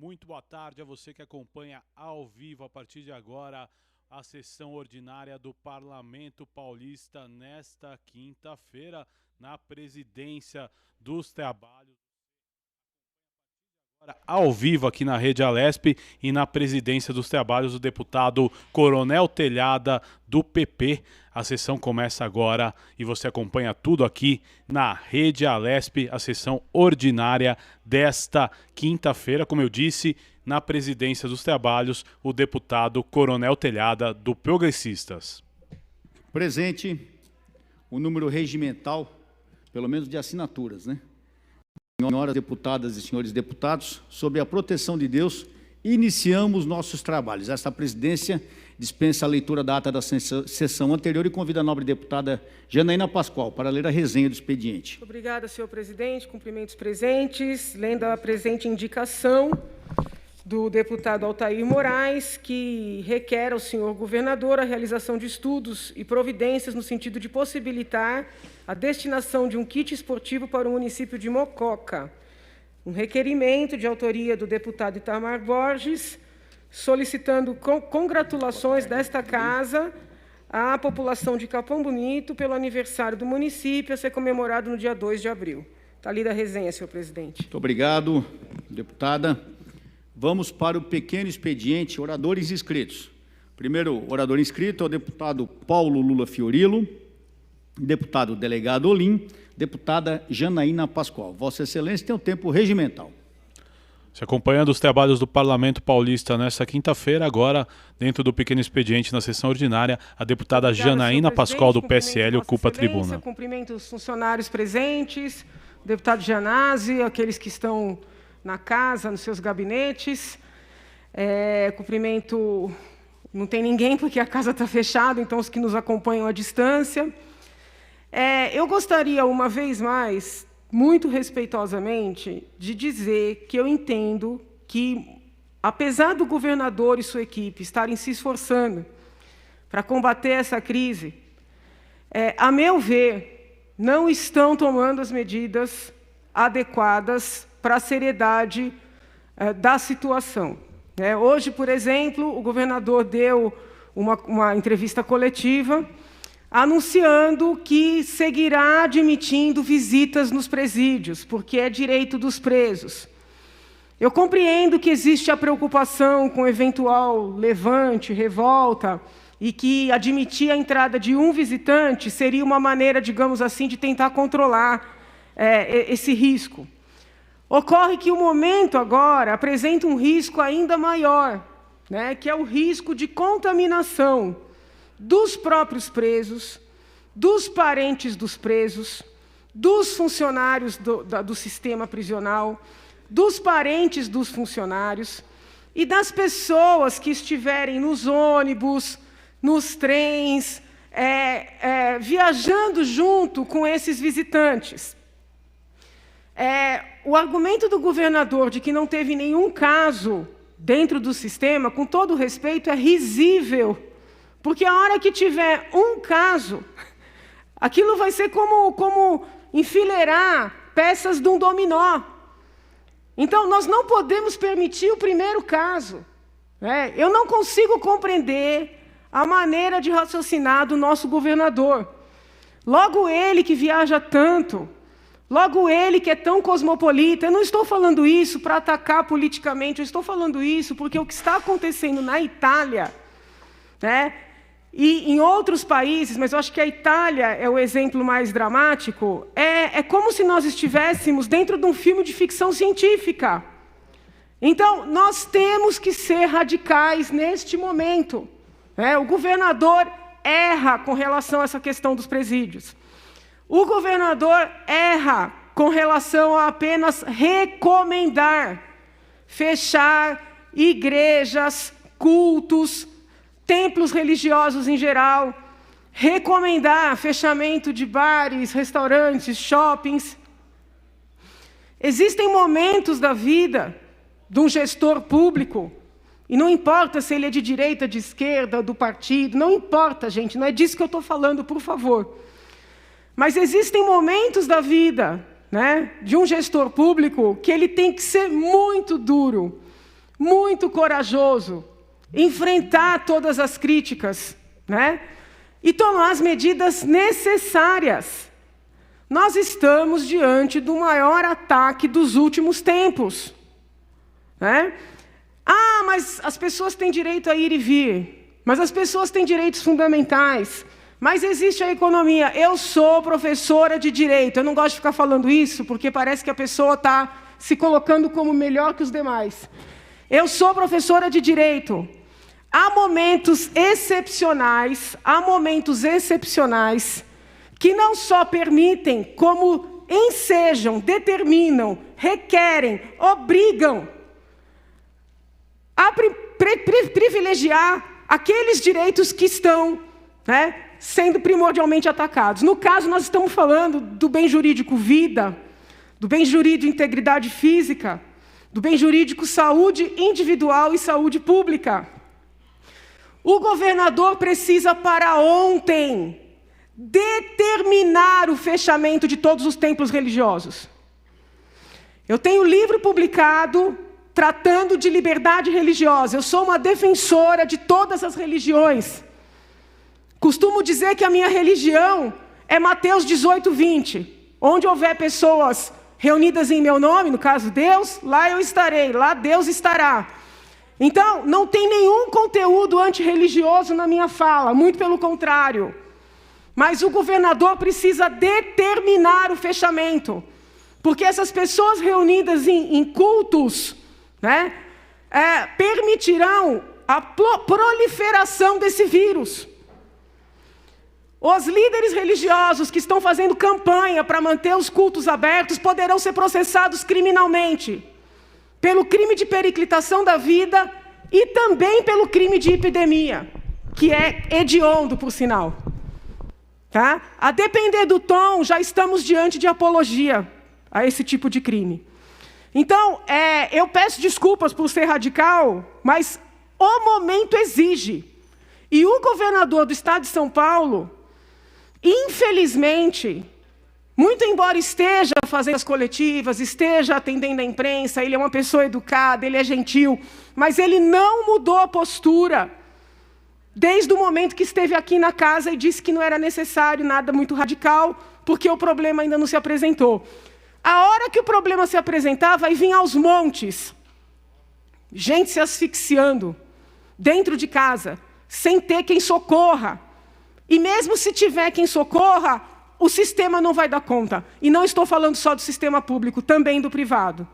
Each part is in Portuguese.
Muito boa tarde a você que acompanha ao vivo a partir de agora a sessão ordinária do Parlamento Paulista nesta quinta-feira, na presidência dos trabalhos. Ao vivo aqui na Rede Alesp e na presidência dos trabalhos o deputado Coronel Telhada do PP. A sessão começa agora e você acompanha tudo aqui na Rede Alesp, a sessão ordinária desta quinta-feira, como eu disse, na presidência dos trabalhos, o deputado Coronel Telhada do Progressistas. Presente o número regimental, pelo menos de assinaturas, né? Senhoras deputadas e senhores deputados, sob a proteção de Deus, iniciamos nossos trabalhos. Esta presidência dispensa a leitura da ata da sessão anterior e convida a nobre deputada Janaína Pascoal para ler a resenha do expediente. Obrigada, senhor presidente. Cumprimentos presentes. Lendo a presente indicação do deputado Altair Moraes, que requer ao senhor governador a realização de estudos e providências no sentido de possibilitar a destinação de um kit esportivo para o município de Mococa. Um requerimento de autoria do deputado Itamar Borges, solicitando congratulações desta casa à população de Capão Bonito pelo aniversário do município a ser comemorado no dia 2 de abril. Está lida a resenha, senhor presidente. Muito obrigado, deputada. Vamos para o pequeno expediente, oradores inscritos. Primeiro orador inscrito é o deputado Paulo Lula Fiorilo, deputado delegado Olim, deputada Janaína Pascoal. Vossa Excelência tem o tempo regimental. Se acompanhando os trabalhos do Parlamento Paulista nesta quinta-feira, agora, dentro do pequeno expediente na sessão ordinária, a deputada Obrigada, Janaína Pascoal do PSL ocupa a tribuna. Cumprimento os funcionários presentes, o deputado Gianazzi, aqueles que estão na casa, nos seus gabinetes. Cumprimento, não tem ninguém porque a casa está fechada, então os que nos acompanham à distância. Eu gostaria, uma vez mais, muito respeitosamente, de dizer que eu entendo que, apesar do governador e sua equipe estarem se esforçando para combater essa crise, a meu ver, não estão tomando as medidas adequadas para a seriedade da situação. Hoje, por exemplo, o governador deu uma entrevista coletiva anunciando que seguirá admitindo visitas nos presídios, porque é direito dos presos. Eu compreendo que existe a preocupação com eventual levante, revolta, e que admitir a entrada de um visitante seria uma maneira, digamos assim, de tentar controlar esse risco. Ocorre que o momento agora apresenta um risco ainda maior, que é o risco de contaminação dos próprios presos, dos parentes dos presos, dos funcionários do sistema prisional, dos parentes dos funcionários e das pessoas que estiverem nos ônibus, nos trens, viajando junto com esses visitantes. O argumento do governador de que não teve nenhum caso dentro do sistema, com todo respeito, é risível. Porque a hora que tiver um caso, aquilo vai ser como enfileirar peças de um dominó. Então, nós não podemos permitir o primeiro caso. Eu não consigo compreender a maneira de raciocinar do nosso governador. Logo ele que viaja tanto, logo ele que é tão cosmopolita. Eu não estou falando isso para atacar politicamente, eu estou falando isso porque o que está acontecendo na Itália, e em outros países, mas eu acho que a Itália é o exemplo mais dramático, é como se nós estivéssemos dentro de um filme de ficção científica. Então, nós temos que ser radicais neste momento. O governador erra com relação a essa questão dos presídios. O governador erra com relação a apenas recomendar fechar igrejas, cultos, templos religiosos em geral, recomendar fechamento de bares, restaurantes, shoppings. Existem momentos da vida de um gestor público, e não importa se ele é de direita, de esquerda, do partido, não importa, gente, não é disso que eu estou falando, por favor. Mas existem momentos da vida, de um gestor público que ele tem que ser muito duro, muito corajoso, enfrentar todas as críticas, né? E tomar as medidas necessárias. Nós estamos diante do maior ataque dos últimos tempos, né? Ah, mas as pessoas têm direito a ir e vir, mas as pessoas têm direitos fundamentais, mas existe a economia. Eu sou professora de direito, eu não gosto de ficar falando isso, porque parece que a pessoa está se colocando como melhor que os demais. Eu sou professora de direito. Há momentos excepcionais que não só permitem, como ensejam, determinam, requerem, obrigam a privilegiar aqueles direitos que estão, né, sendo primordialmente atacados. No caso, nós estamos falando do bem jurídico vida, do bem jurídico integridade física, do bem jurídico saúde individual e saúde pública. O governador precisa, para ontem, determinar o fechamento de todos os templos religiosos. Eu tenho um livro publicado tratando de liberdade religiosa. Eu sou uma defensora de todas as religiões. Costumo dizer que a minha religião é Mateus 18:20. Onde houver pessoas reunidas em meu nome, no caso Deus, lá eu estarei, lá Deus estará. Então, não tem nenhum conteúdo antirreligioso na minha fala, muito pelo contrário. Mas o governador precisa determinar o fechamento, porque essas pessoas reunidas em cultos, né, permitirão a proliferação desse vírus. Os líderes religiosos que estão fazendo campanha para manter os cultos abertos poderão ser processados criminalmente, pelo crime de periclitação da vida e também pelo crime de epidemia, que é hediondo, por sinal. Tá? A depender do tom, já estamos diante de apologia a esse tipo de crime. Então, eu peço desculpas por ser radical, mas o momento exige. E o governador do estado de São Paulo, infelizmente, muito embora esteja fazendo as coletivas, esteja atendendo a imprensa, ele é uma pessoa educada, ele é gentil, mas ele não mudou a postura desde o momento que esteve aqui na casa e disse que não era necessário nada muito radical, porque o problema ainda não se apresentou. A hora que o problema se apresentar, vai vir aos montes, gente se asfixiando dentro de casa, sem ter quem socorra. E mesmo se tiver quem socorra, o sistema não vai dar conta. E não estou falando só do sistema público, também do privado.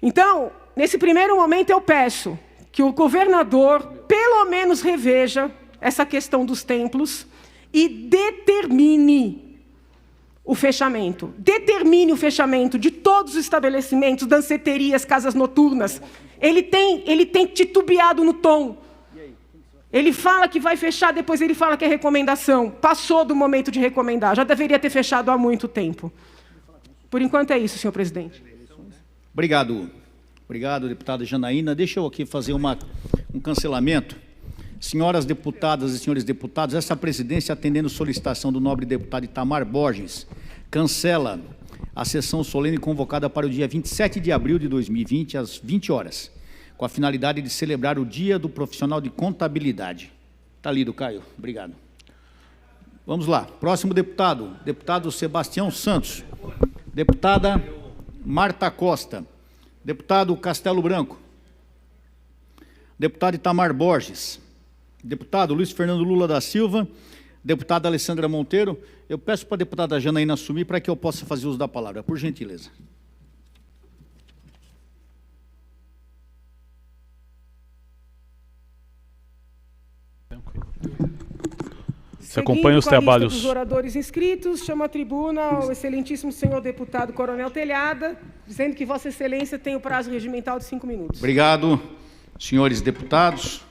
Então, nesse primeiro momento, eu peço que o governador, pelo menos, reveja essa questão dos templos e determine o fechamento. Determine o fechamento de todos os estabelecimentos, danceterias, casas noturnas. Ele tem titubeado no tom. Ele fala que vai fechar, depois ele fala que é recomendação. Passou do momento de recomendar, já deveria ter fechado há muito tempo. Por enquanto é isso, senhor presidente. Obrigado. Obrigado, deputada Janaína. Deixa eu aqui fazer um cancelamento. Senhoras deputadas e senhores deputados, essa presidência, atendendo solicitação do nobre deputado Itamar Borges, cancela a sessão solene convocada para o dia 27 de abril de 2020, às 20 horas, com a finalidade de celebrar o Dia do Profissional de Contabilidade. Está lido, Caio. Obrigado. Vamos lá. Próximo deputado, deputado Sebastião Santos. Deputada Marta Costa. Deputado Castelo Branco. Deputado Itamar Borges. Deputado Luiz Fernando Lula da Silva. Deputada Alessandra Monteiro. Eu peço para a deputada Janaína assumir para que eu possa fazer uso da palavra, por gentileza. Você acompanha os trabalhos dos oradores inscritos, chamo à tribuna o excelentíssimo senhor deputado Coronel Telhada, dizendo que Vossa Excelência tem o prazo regimental de 5 minutos. Obrigado, senhores deputados,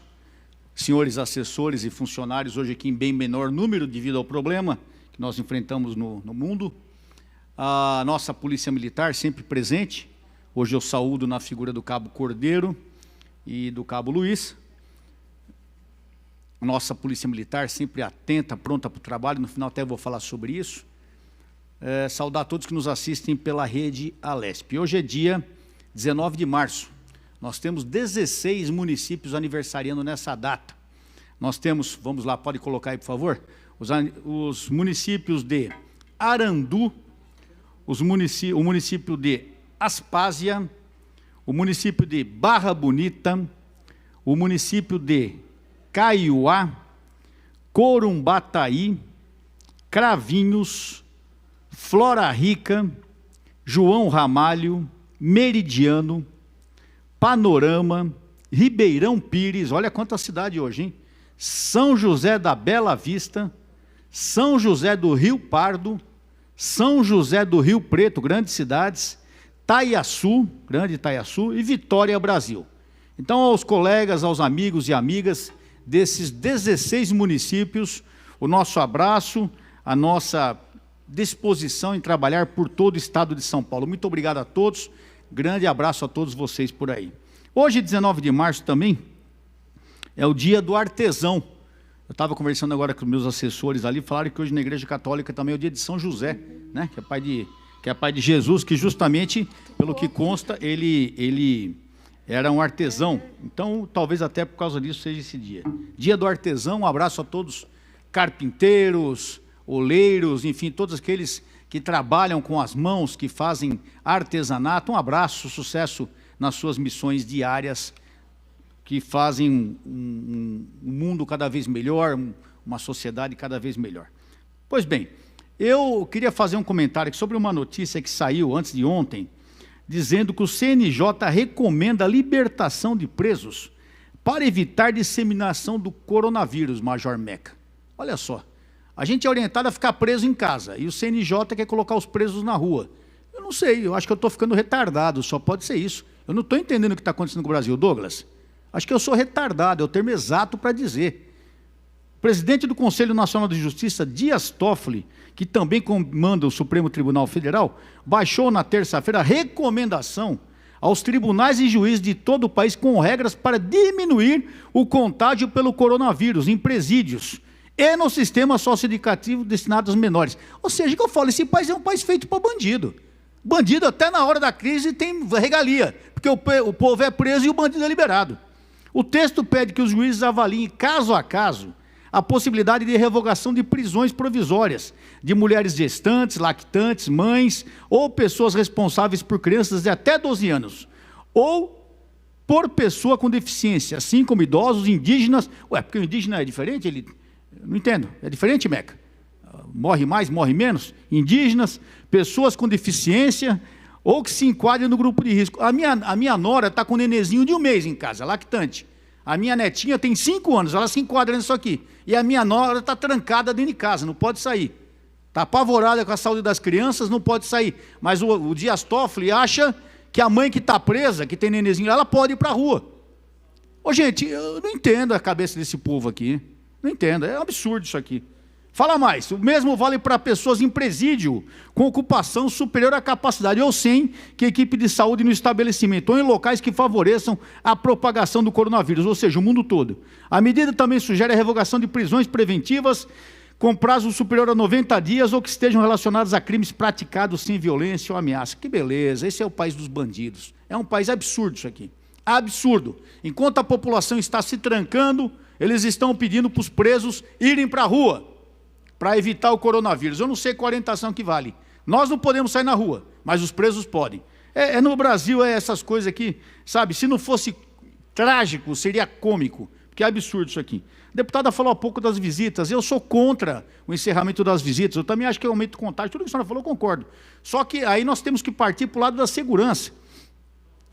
senhores assessores e funcionários, hoje aqui em bem menor número devido ao problema que nós enfrentamos no mundo. A nossa Polícia Militar sempre presente. Hoje eu saúdo na figura do Cabo Cordeiro e do Cabo Luiz. Nossa Polícia Militar sempre atenta, pronta para o trabalho, no final até vou falar sobre isso. Saudar todos que nos assistem pela rede Alesp. Hoje é dia 19 de março, Nós temos 16 municípios aniversariando nessa data. Nós temos, vamos lá, pode colocar aí, por favor, os municípios de Arandu, o município de Aspásia, o município de Barra Bonita, o município de Caiuá, Corumbataí, Cravinhos, Flora Rica, João Ramalho, Meridiano, Panorama, Ribeirão Pires, olha quanta cidade hoje, hein? São José da Bela Vista, São José do Rio Pardo, São José do Rio Preto, grandes cidades, Taiaçu, grande Itaiaçu, e Vitória, Brasil. Então, aos colegas, aos amigos e amigas desses 16 municípios, o nosso abraço, a nossa disposição em trabalhar por todo o estado de São Paulo. Muito obrigado a todos, grande abraço a todos vocês por aí. Hoje, 19 de março também, é o dia do artesão. Eu estava conversando agora com meus assessores ali, falaram que hoje na Igreja Católica também é o dia de São José, né? que é pai de Jesus, que justamente, pelo que consta, ele era um artesão. Então, talvez até por causa disso seja esse dia. Dia do artesão, um abraço a todos, carpinteiros, oleiros, enfim, todos aqueles que trabalham com as mãos, que fazem artesanato. Um abraço, sucesso nas suas missões diárias, que fazem um mundo cada vez melhor, uma sociedade cada vez melhor. Pois bem, eu queria fazer um comentário aqui sobre uma notícia que saiu antes de ontem, dizendo que o CNJ recomenda a libertação de presos para evitar disseminação do coronavírus, Major Meca. Olha só, a gente é orientado a ficar preso em casa, e o CNJ quer colocar os presos na rua. Eu não sei, eu acho que eu estou ficando retardado, só pode ser isso. Eu não estou entendendo o que está acontecendo com o Brasil, Douglas. Acho que eu sou retardado, é o termo exato para dizer. O presidente do Conselho Nacional de Justiça, Dias Toffoli, que também comanda o Supremo Tribunal Federal, baixou na terça-feira a recomendação aos tribunais e juízes de todo o país com regras para diminuir o contágio pelo coronavírus em presídios e no sistema socioeducativo destinado aos menores. Ou seja, que eu falo, esse país é um país feito para bandido. Bandido até na hora da crise tem regalia, porque o povo é preso e o bandido é liberado. O texto pede que os juízes avaliem caso a caso a possibilidade de revogação de prisões provisórias de mulheres gestantes, lactantes, mães ou pessoas responsáveis por crianças de até 12 anos, ou por pessoa com deficiência, assim como idosos, indígenas. Ué, porque o indígena é diferente? Ele... Não entendo, é diferente, Meca? Morre mais, morre menos? Indígenas, pessoas com deficiência ou que se enquadrem no grupo de risco. A minha nora está com um nenenzinho de 1 mês em casa, lactante. A minha netinha tem 5 anos, ela se enquadra nisso aqui. E a minha nora está trancada dentro de casa, não pode sair. Está apavorada com a saúde das crianças, não pode sair. Mas o Dias Toffoli acha que a mãe que está presa, que tem nenenzinho, ela pode ir para a rua. Ô, gente, eu não entendo a cabeça desse povo aqui. Não entendo, é um absurdo isso aqui. Fala mais, o mesmo vale para pessoas em presídio, com ocupação superior à capacidade, ou sem que equipe de saúde no estabelecimento, ou em locais que favoreçam a propagação do coronavírus, ou seja, o mundo todo. A medida também sugere a revogação de prisões preventivas com prazo superior a 90 dias, ou que estejam relacionados a crimes praticados sem violência ou ameaça. Que beleza, esse é o país dos bandidos. É um país absurdo isso aqui. Absurdo. Enquanto a população está se trancando, eles estão pedindo para os presos irem para a rua, para evitar o coronavírus. Eu não sei qual orientação que vale. Nós não podemos sair na rua, mas os presos podem. No Brasil, essas coisas aqui, sabe, se não fosse trágico, seria cômico, porque é absurdo isso aqui. A deputada falou há pouco das visitas, eu sou contra o encerramento das visitas, eu também acho que aumenta o contágio, tudo que a senhora falou, eu concordo. Só que aí nós temos que partir para o lado da segurança.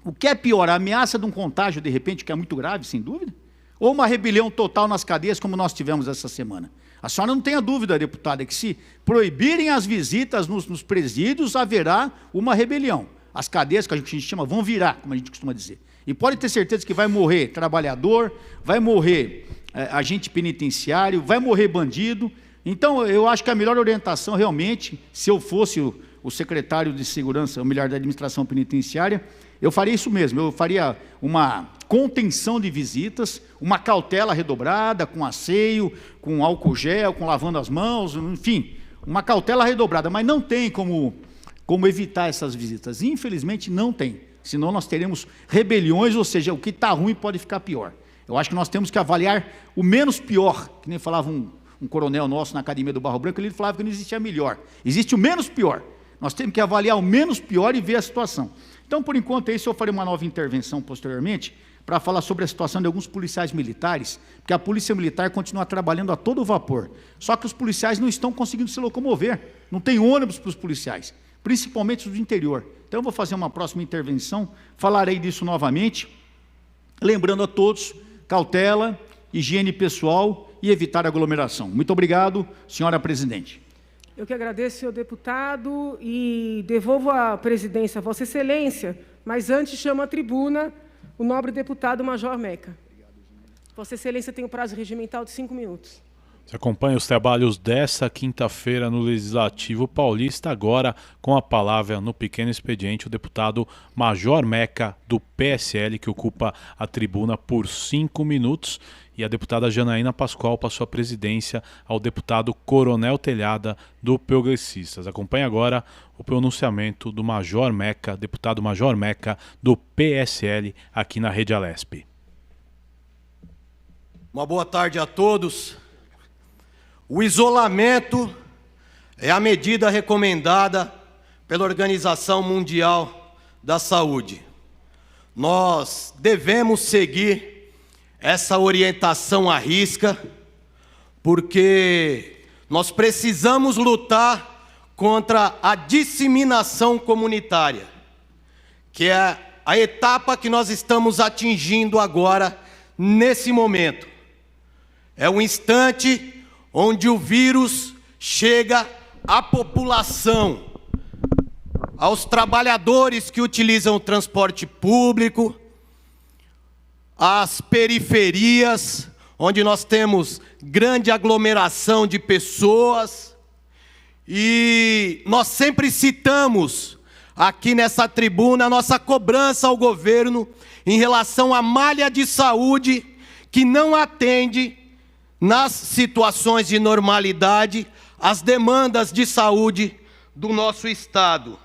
O que é pior, a ameaça de um contágio, de repente, que é muito grave, sem dúvida, ou uma rebelião total nas cadeias, como nós tivemos essa semana? A senhora não tenha dúvida, deputada, que se proibirem as visitas nos presídios, haverá uma rebelião. As cadeias, que a gente chama, vão virar, como a gente costuma dizer. E pode ter certeza que vai morrer trabalhador, vai morrer agente penitenciário, vai morrer bandido. Então, eu acho que a melhor orientação, realmente, se eu fosse o secretário de Segurança, ou melhor, da administração penitenciária, eu faria isso mesmo, eu faria uma contenção de visitas, uma cautela redobrada, com asseio, com álcool gel, com lavando as mãos, enfim, uma cautela redobrada, mas não tem como evitar essas visitas, infelizmente não tem. Senão nós teremos rebeliões, ou seja, o que está ruim pode ficar pior. Eu acho que nós temos que avaliar o menos pior, que nem falava um coronel nosso na Academia do Barro Branco, ele falava que não existia melhor, existe o menos pior. Nós temos que avaliar o menos pior e ver a situação. Então, por enquanto, é isso. Eu farei uma nova intervenção posteriormente para falar sobre a situação de alguns policiais militares, porque a Polícia Militar continua trabalhando a todo vapor. Só que os policiais não estão conseguindo se locomover, não tem ônibus para os policiais, principalmente os do interior. Então, eu vou fazer uma próxima intervenção, falarei disso novamente, lembrando a todos, cautela, higiene pessoal e evitar aglomeração. Muito obrigado, senhora presidente. Eu que agradeço, senhor deputado, e devolvo a presidência a Vossa Excelência, mas antes chamo à tribuna o nobre deputado Major Meca. Vossa Excelência tem o prazo regimental de 5 minutos. Você acompanha os trabalhos dessa quinta-feira no Legislativo Paulista, agora com a palavra no pequeno expediente o deputado Major Meca, do PSL, que ocupa a tribuna por 5 minutos, e a deputada Janaína Pascoal passou a presidência ao deputado Coronel Telhada, do Progressistas. Acompanhe agora o pronunciamento do Major Meca, deputado Major Meca, do PSL, aqui na Rede Alesp. Uma boa tarde a todos. O isolamento é a medida recomendada pela Organização Mundial da Saúde. Nós devemos seguir essa orientação à risca, porque nós precisamos lutar contra a disseminação comunitária, que é a etapa que nós estamos atingindo agora, nesse momento. É um instante onde o vírus chega à população, aos trabalhadores que utilizam o transporte público, às periferias, onde nós temos grande aglomeração de pessoas, e nós sempre citamos aqui nessa tribuna a nossa cobrança ao governo em relação à malha de saúde que não atende nas situações de normalidade as demandas de saúde do nosso Estado.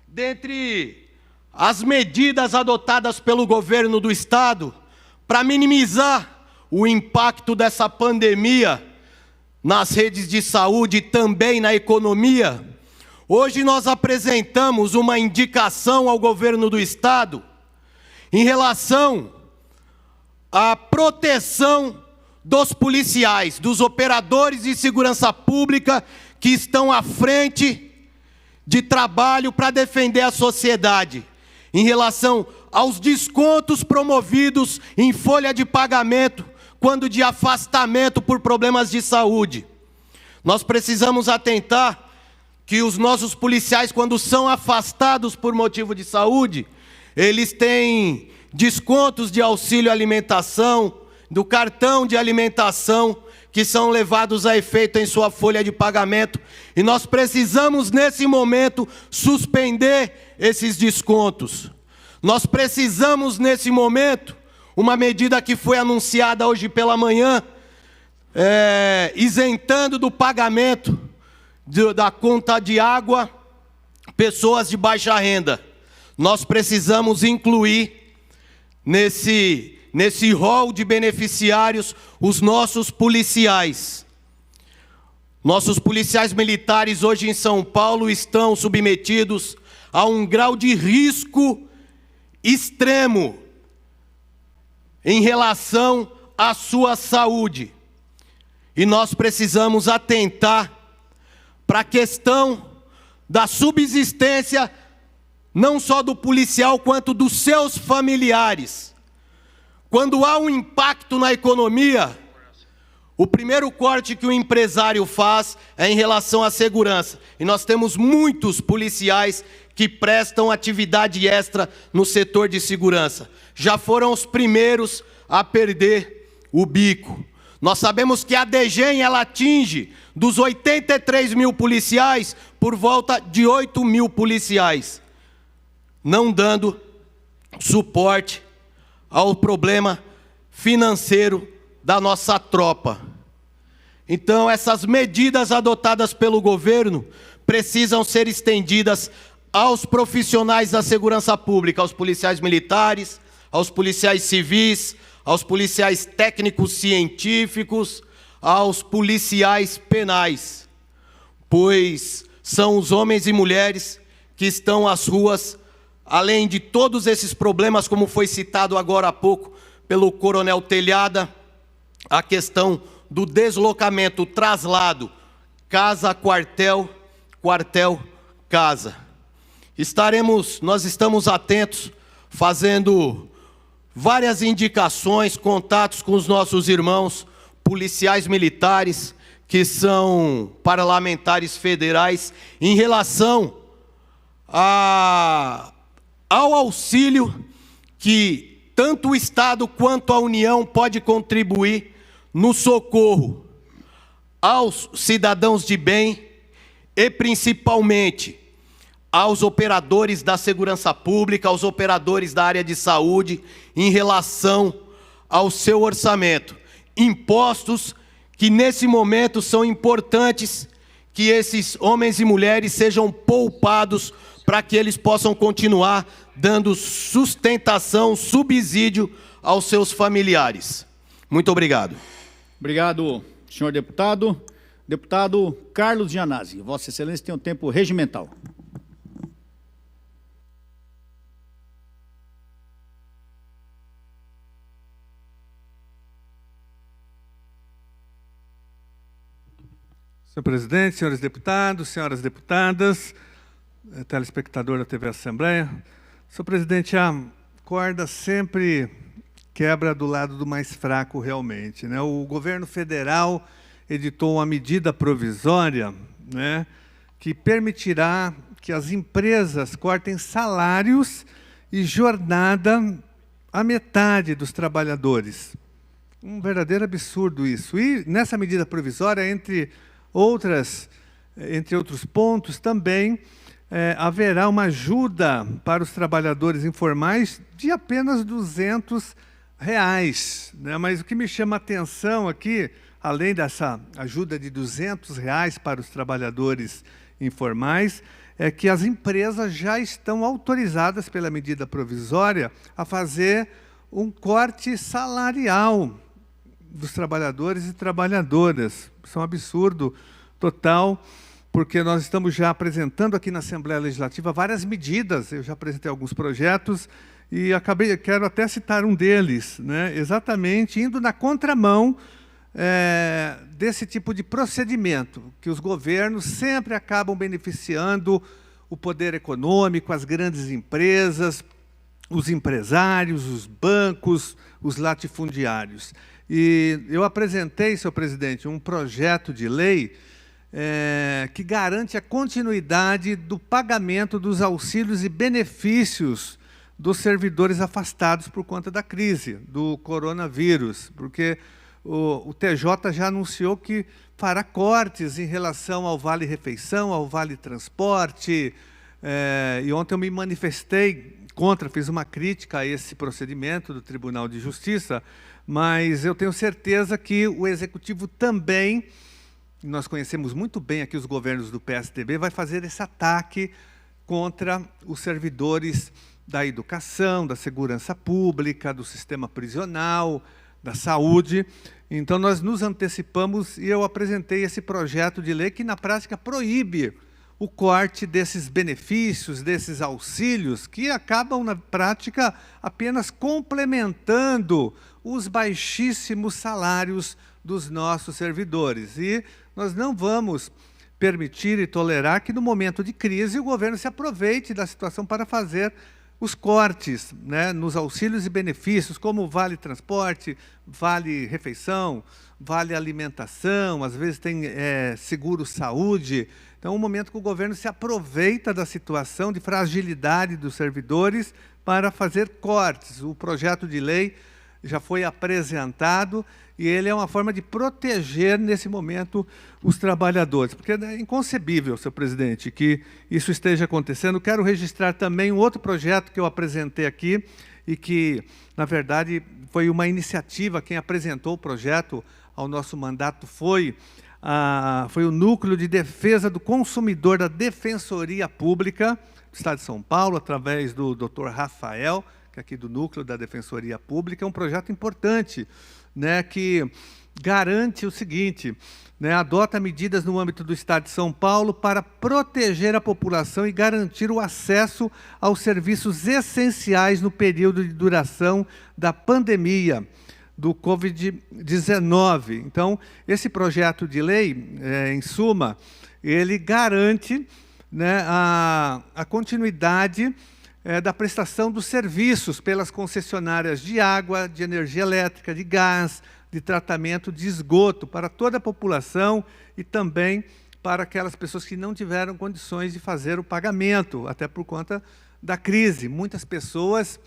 Dentre as medidas adotadas pelo governo do Estado para minimizar o impacto dessa pandemia nas redes de saúde e também na economia, hoje nós apresentamos uma indicação ao governo do Estado em relação à proteção dos policiais, dos operadores de segurança pública que estão à frente de trabalho para defender a sociedade, em relação aos descontos promovidos em folha de pagamento quando de afastamento por problemas de saúde. Nós precisamos atentar que os nossos policiais, quando são afastados por motivo de saúde, eles têm descontos de auxílio alimentação, do cartão de alimentação, que são levados a efeito em sua folha de pagamento. E nós precisamos, nesse momento, suspender esses descontos. Nós precisamos, nesse momento, uma medida que foi anunciada hoje pela manhã, isentando do pagamento da conta de água pessoas de baixa renda. Nós precisamos incluir nesse rol de beneficiários os nossos policiais. Nossos policiais militares hoje em São Paulo estão submetidos a um grau de risco extremo em relação à sua saúde. E nós precisamos atentar para a questão da subsistência, não só do policial, quanto dos seus familiares. Quando há um impacto na economia, o primeiro corte que o empresário faz é em relação à segurança. E nós temos muitos policiais que prestam atividade extra no setor de segurança. Já foram os primeiros a perder o bico. Nós sabemos que a DGEM, ela atinge dos 83 mil policiais por volta de 8 mil policiais, não dando suporte ao problema financeiro da nossa tropa. Então, essas medidas adotadas pelo governo precisam ser estendidas aos profissionais da segurança pública, aos policiais militares, aos policiais civis, aos policiais técnicos científicos, aos policiais penais, pois são os homens e mulheres que estão às ruas, além de todos esses problemas, como foi citado agora há pouco pelo Coronel Telhada, a questão do deslocamento, o traslado, casa-quartel, quartel-casa. Nós estamos atentos, fazendo várias indicações, contatos com os nossos irmãos policiais militares, que são parlamentares federais, em relação ao auxílio que tanto o Estado quanto a União pode contribuir no socorro aos cidadãos de bem e principalmente aos operadores da segurança pública, aos operadores da área de saúde, em relação ao seu orçamento. Impostos que nesse momento são importantes, que esses homens e mulheres sejam poupados para que eles possam continuar dando sustentação, subsídio aos seus familiares. Muito obrigado. Obrigado, senhor deputado. Deputado Carlos Gianazzi, Vossa Excelência tem um tempo regimental. Senhor presidente, senhores deputados, senhoras deputadas, telespectador da TV Assembleia. Senhor presidente, a corda sempre quebra do lado do mais fraco realmente, né? O governo federal editou uma medida provisória, né, que permitirá que as empresas cortem salários e jornada à metade dos trabalhadores. Um verdadeiro absurdo isso. E nessa medida provisória, entre outros pontos, também haverá uma ajuda para os trabalhadores informais de apenas R$200, né? Mas o que me chama a atenção aqui, além dessa ajuda de R$200 para os trabalhadores informais, é que as empresas já estão autorizadas pela medida provisória a fazer um corte salarial dos trabalhadores e trabalhadoras. Isso é um absurdo total, porque nós estamos já apresentando aqui na Assembleia Legislativa várias medidas. Eu já apresentei alguns projetos e quero até citar um deles, né? Exatamente indo na contramão desse tipo de procedimento, que os governos sempre acabam beneficiando o poder econômico, as grandes empresas, os empresários, os bancos, os latifundiários. E eu apresentei, senhor presidente, um projeto de lei que garante a continuidade do pagamento dos auxílios e benefícios dos servidores afastados por conta da crise, do coronavírus, porque o TJ já anunciou que fará cortes em relação ao vale-refeição, ao vale-transporte, e ontem eu me manifestei contra, fiz uma crítica a esse procedimento do Tribunal de Justiça, mas eu tenho certeza que o Executivo também, nós conhecemos muito bem aqui os governos do PSDB, vai fazer esse ataque contra os servidores da educação, da segurança pública, do sistema prisional, da saúde. Então, nós nos antecipamos e eu apresentei esse projeto de lei que, na prática, proíbe o corte desses benefícios, desses auxílios, que acabam, na prática, apenas complementando os baixíssimos salários dos nossos servidores. E nós não vamos permitir e tolerar que, no momento de crise, o governo se aproveite da situação para fazer os cortes, né, nos auxílios e benefícios, como vale transporte, vale refeição, vale alimentação, às vezes tem seguro saúde. Então, é um momento que o governo se aproveita da situação de fragilidade dos servidores para fazer cortes. O projeto de lei já foi apresentado e ele é uma forma de proteger, nesse momento, os trabalhadores. Porque é inconcebível, senhor presidente, que isso esteja acontecendo. Quero registrar também um outro projeto que eu apresentei aqui e que, na verdade, foi uma iniciativa. Quem apresentou o projeto ao nosso mandato foi foi o Núcleo de Defesa do Consumidor da Defensoria Pública do Estado de São Paulo, através do Dr. Rafael, que é aqui do Núcleo da Defensoria Pública. É um projeto importante, né, que garante o seguinte, né, adota medidas no âmbito do Estado de São Paulo para proteger a população e garantir o acesso aos serviços essenciais no período de duração da pandemia do Covid-19. Então, esse projeto de lei, em suma, ele garante, né, a continuidade da prestação dos serviços pelas concessionárias de água, de energia elétrica, de gás, de tratamento de esgoto para toda a população e também para aquelas pessoas que não tiveram condições de fazer o pagamento, até por conta da crise. Muitas pessoas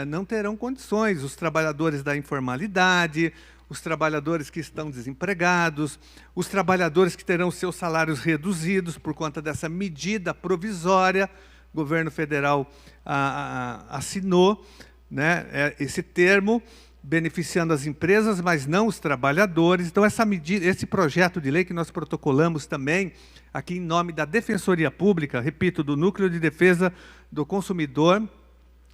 não terão condições, os trabalhadores da informalidade, os trabalhadores que estão desempregados, os trabalhadores que terão seus salários reduzidos por conta dessa medida provisória. O governo federal assinou, né, esse termo, beneficiando as empresas, mas não os trabalhadores. Então, essa medida, esse projeto de lei que nós protocolamos também, aqui em nome da Defensoria Pública, repito, do Núcleo de Defesa do Consumidor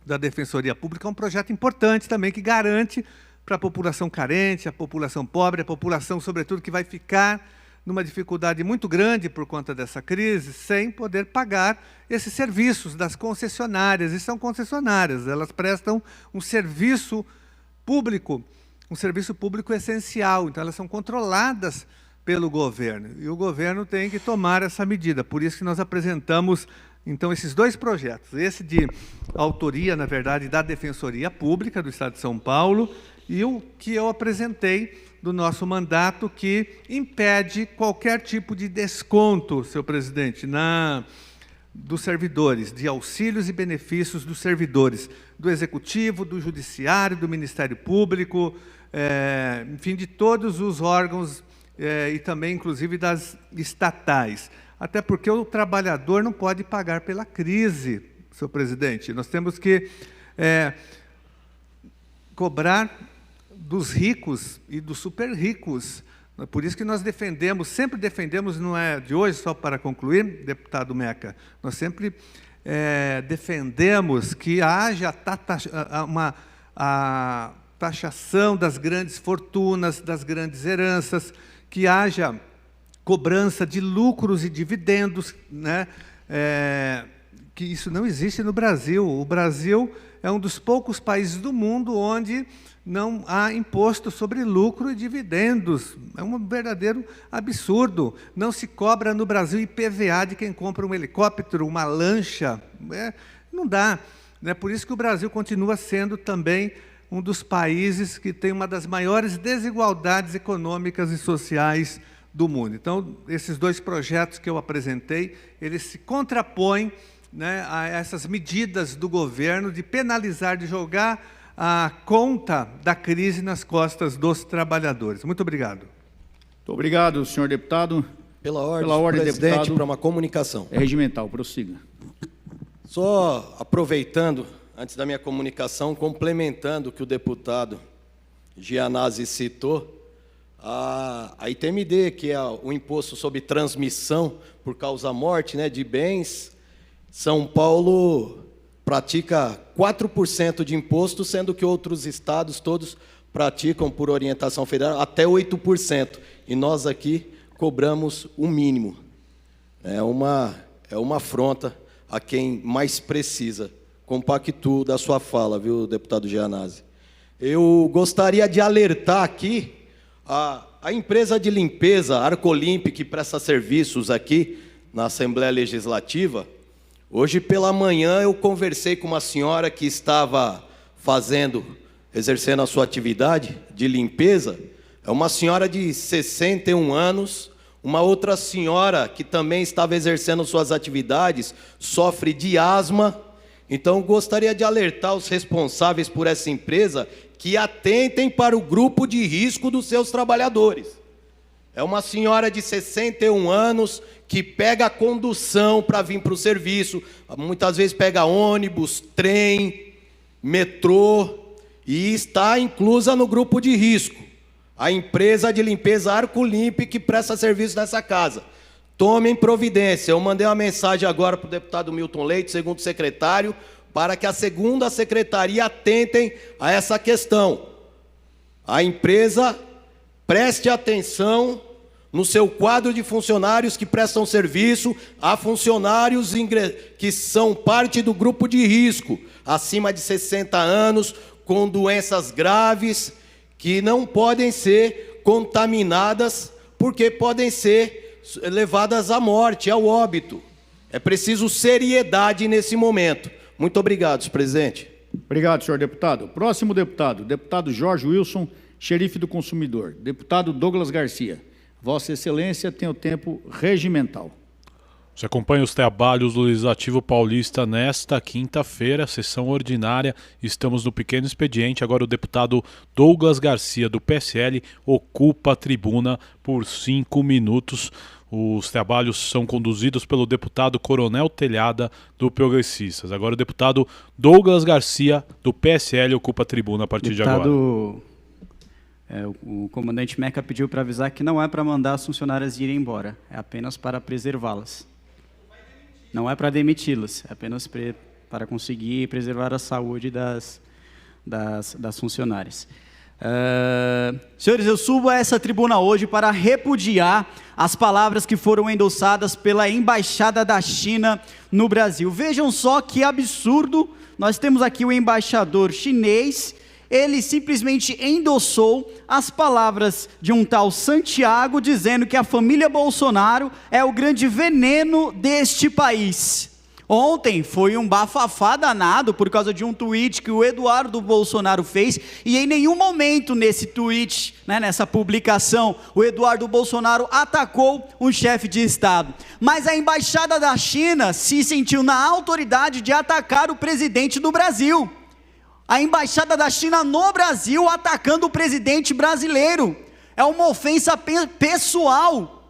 da Defensoria Pública, é um projeto importante também, que garante para a população carente, a população pobre, a população, sobretudo, que vai ficar numa dificuldade muito grande por conta dessa crise, sem poder pagar esses serviços das concessionárias. E são concessionárias, elas prestam um serviço público essencial, então elas são controladas pelo governo, e o governo tem que tomar essa medida. Por isso que nós apresentamos, então, esses dois projetos, esse de autoria, na verdade, da Defensoria Pública do Estado de São Paulo, e o que eu apresentei do nosso mandato, que impede qualquer tipo de desconto, senhor presidente, dos servidores, de auxílios e benefícios dos servidores, do Executivo, do Judiciário, do Ministério Público, enfim, de todos os órgãos e também, inclusive, das estatais. Até porque o trabalhador não pode pagar pela crise, senhor presidente. Nós temos que cobrar dos ricos e dos super ricos. Por isso que nós defendemos, sempre defendemos, não é de hoje, só para concluir, deputado Meca, nós sempre defendemos que haja a taxação das grandes fortunas, das grandes heranças, que haja cobrança de lucros e dividendos, né? Que isso não existe no Brasil. O Brasil é um dos poucos países do mundo onde não há imposto sobre lucro e dividendos. É um verdadeiro absurdo. Não se cobra no Brasil IPVA de quem compra um helicóptero, uma lancha. Não dá. É por isso que o Brasil continua sendo também um dos países que tem uma das maiores desigualdades econômicas e sociais do mundo. Então, esses dois projetos que eu apresentei, eles se contrapõem, né, a essas medidas do governo de penalizar, de jogar a conta da crise nas costas dos trabalhadores. Muito obrigado. Muito obrigado, senhor deputado. Pela ordem, presidente, deputado, para uma comunicação. É regimental, prossiga. Só aproveitando, antes da minha comunicação, complementando o que o deputado Gianazzi citou, a ITMD, que é o imposto sobre transmissão por causa-morte, né, de bens, São Paulo pratica 4% de imposto, sendo que outros estados todos praticam, por orientação federal, até 8%. E nós aqui cobramos o mínimo. É uma afronta a quem mais precisa. Compactuo da sua fala, viu, deputado Gianazzi? Eu gostaria de alertar aqui a empresa de limpeza Arcolimp, que presta serviços aqui na Assembleia Legislativa. Hoje pela manhã eu conversei com uma senhora que estava exercendo a sua atividade de limpeza. É uma senhora de 61 anos, uma outra senhora que também estava exercendo suas atividades, sofre de asma. Então eu gostaria de alertar os responsáveis por essa empresa que atentem para o grupo de risco dos seus trabalhadores. É uma senhora de 61 anos que pega a condução para vir para o serviço, muitas vezes pega ônibus, trem, metrô, e está inclusa no grupo de risco. a empresa de limpeza Arcolimp que presta serviço nessa casa. Tomem providência. Eu mandei uma mensagem agora para o deputado Milton Leite, segundo secretário, para que a segunda secretaria atentem a essa questão. A empresa preste atenção no seu quadro de funcionários que prestam serviço a funcionários que são parte do grupo de risco, acima de 60 anos, com doenças graves, que não podem ser contaminadas, porque podem ser levadas à morte, ao óbito. É preciso seriedade nesse momento. Muito obrigado, senhor presidente. Obrigado, senhor deputado. Próximo deputado, deputado Jorge Wilson, xerife do consumidor. Deputado Douglas Garcia. Vossa Excelência tem o tempo regimental. Você acompanha os trabalhos do Legislativo Paulista nesta quinta-feira, sessão ordinária. Estamos no pequeno expediente. Agora o deputado Douglas Garcia, do PSL, ocupa a tribuna por 5 minutos. Os trabalhos são conduzidos pelo deputado Coronel Telhada, do Progressistas. Agora o deputado Douglas Garcia, do PSL, ocupa a tribuna a partir de agora. O comandante Meca pediu para avisar que não é para mandar as funcionárias irem embora, é apenas para preservá-las. Não é para demiti-las, é apenas para conseguir preservar a saúde das funcionárias. Senhores, eu subo a essa tribuna hoje para repudiar as palavras que foram endossadas pela Embaixada da China no Brasil. Vejam só que absurdo, nós temos aqui o embaixador chinês. Ele simplesmente endossou as palavras de um tal Santiago, dizendo que a família Bolsonaro é o grande veneno deste país. Ontem foi um bafafá danado por causa de um tweet que o Eduardo Bolsonaro fez, e em nenhum momento nesse tweet, nessa publicação, o Eduardo Bolsonaro atacou um chefe de Estado. Mas a Embaixada da China se sentiu na autoridade de atacar o presidente do Brasil. A Embaixada da China no Brasil atacando o presidente brasileiro. É uma ofensa pessoal.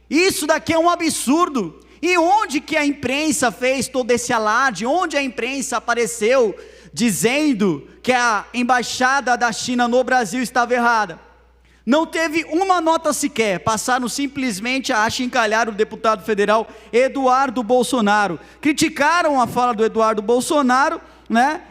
Isso daqui é um absurdo. E onde que a imprensa fez todo esse alarde? Onde a imprensa apareceu dizendo que a Embaixada da China no Brasil estava errada? Não teve uma nota sequer, passaram simplesmente a achincalhar o deputado federal Eduardo Bolsonaro. Criticaram a fala do Eduardo Bolsonaro,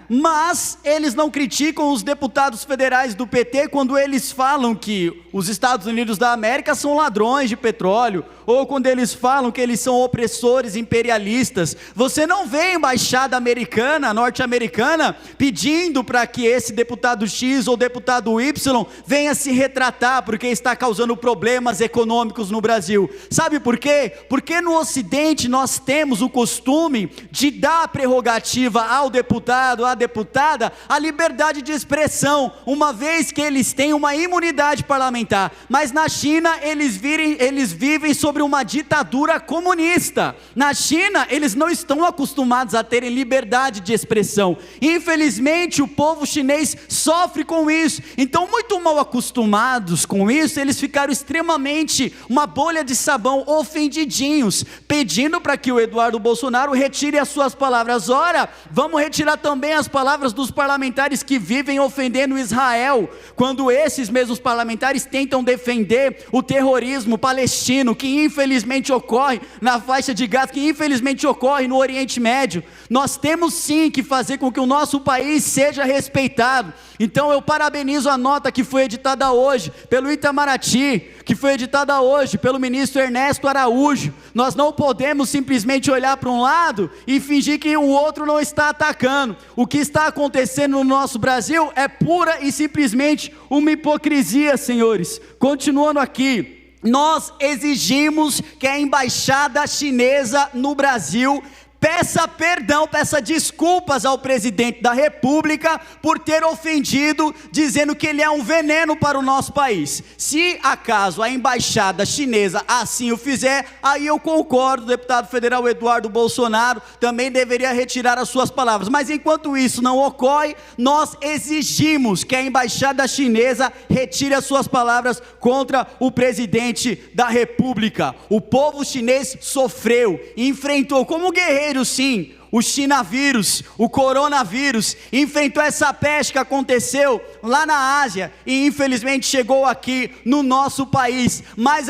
mas eles não criticam os deputados federais do PT quando eles falam que os Estados Unidos da América são ladrões de petróleo, ou quando eles falam que eles são opressores imperialistas. Você não vê a embaixada americana, norte-americana, pedindo para que esse deputado X ou deputado Y venha se retratar porque está causando problemas econômicos no Brasil. Sabe por quê? Porque no Ocidente nós temos o costume de dar prerrogativa ao deputado, à deputada, a liberdade de expressão, uma vez que eles têm uma imunidade parlamentar. Mas na China eles vivem sobre uma ditadura comunista. Na China eles não estão acostumados a terem liberdade de expressão. Infelizmente o povo chinês sofre com isso. Então, muito mal acostumados com isso, eles ficaram extremamente uma bolha de sabão, ofendidinhos, pedindo para que o Eduardo Bolsonaro retire as suas palavras. Ora, vamos retirar também as palavras dos parlamentares que vivem ofendendo Israel, quando esses mesmos parlamentares tentam defender o terrorismo palestino, que infelizmente ocorre na faixa de Gaza, que infelizmente ocorre no Oriente Médio. Nós temos sim que fazer com que o nosso país seja respeitado. Então eu parabenizo a nota que foi editada hoje pelo Itamaraty, que foi editada hoje pelo ministro Ernesto Araújo. Nós não podemos simplesmente olhar para um lado e fingir que o outro não está atacando. O que está acontecendo no nosso Brasil é pura e simplesmente uma hipocrisia, senhores. Continuando aqui, nós exigimos que a embaixada chinesa no Brasil peça perdão, peça desculpas ao presidente da República por ter ofendido, dizendo que ele é um veneno para o nosso país. Se acaso a embaixada chinesa assim o fizer, aí eu concordo, o deputado federal Eduardo Bolsonaro também deveria retirar as suas palavras. Mas enquanto isso não ocorre, nós exigimos que a embaixada chinesa retire as suas palavras contra o presidente da República. O povo chinês sofreu, enfrentou como guerreiro brasileiro, sim, o chinavírus, o coronavírus, enfrentou essa peste que aconteceu lá na Ásia e infelizmente chegou aqui no nosso país, mas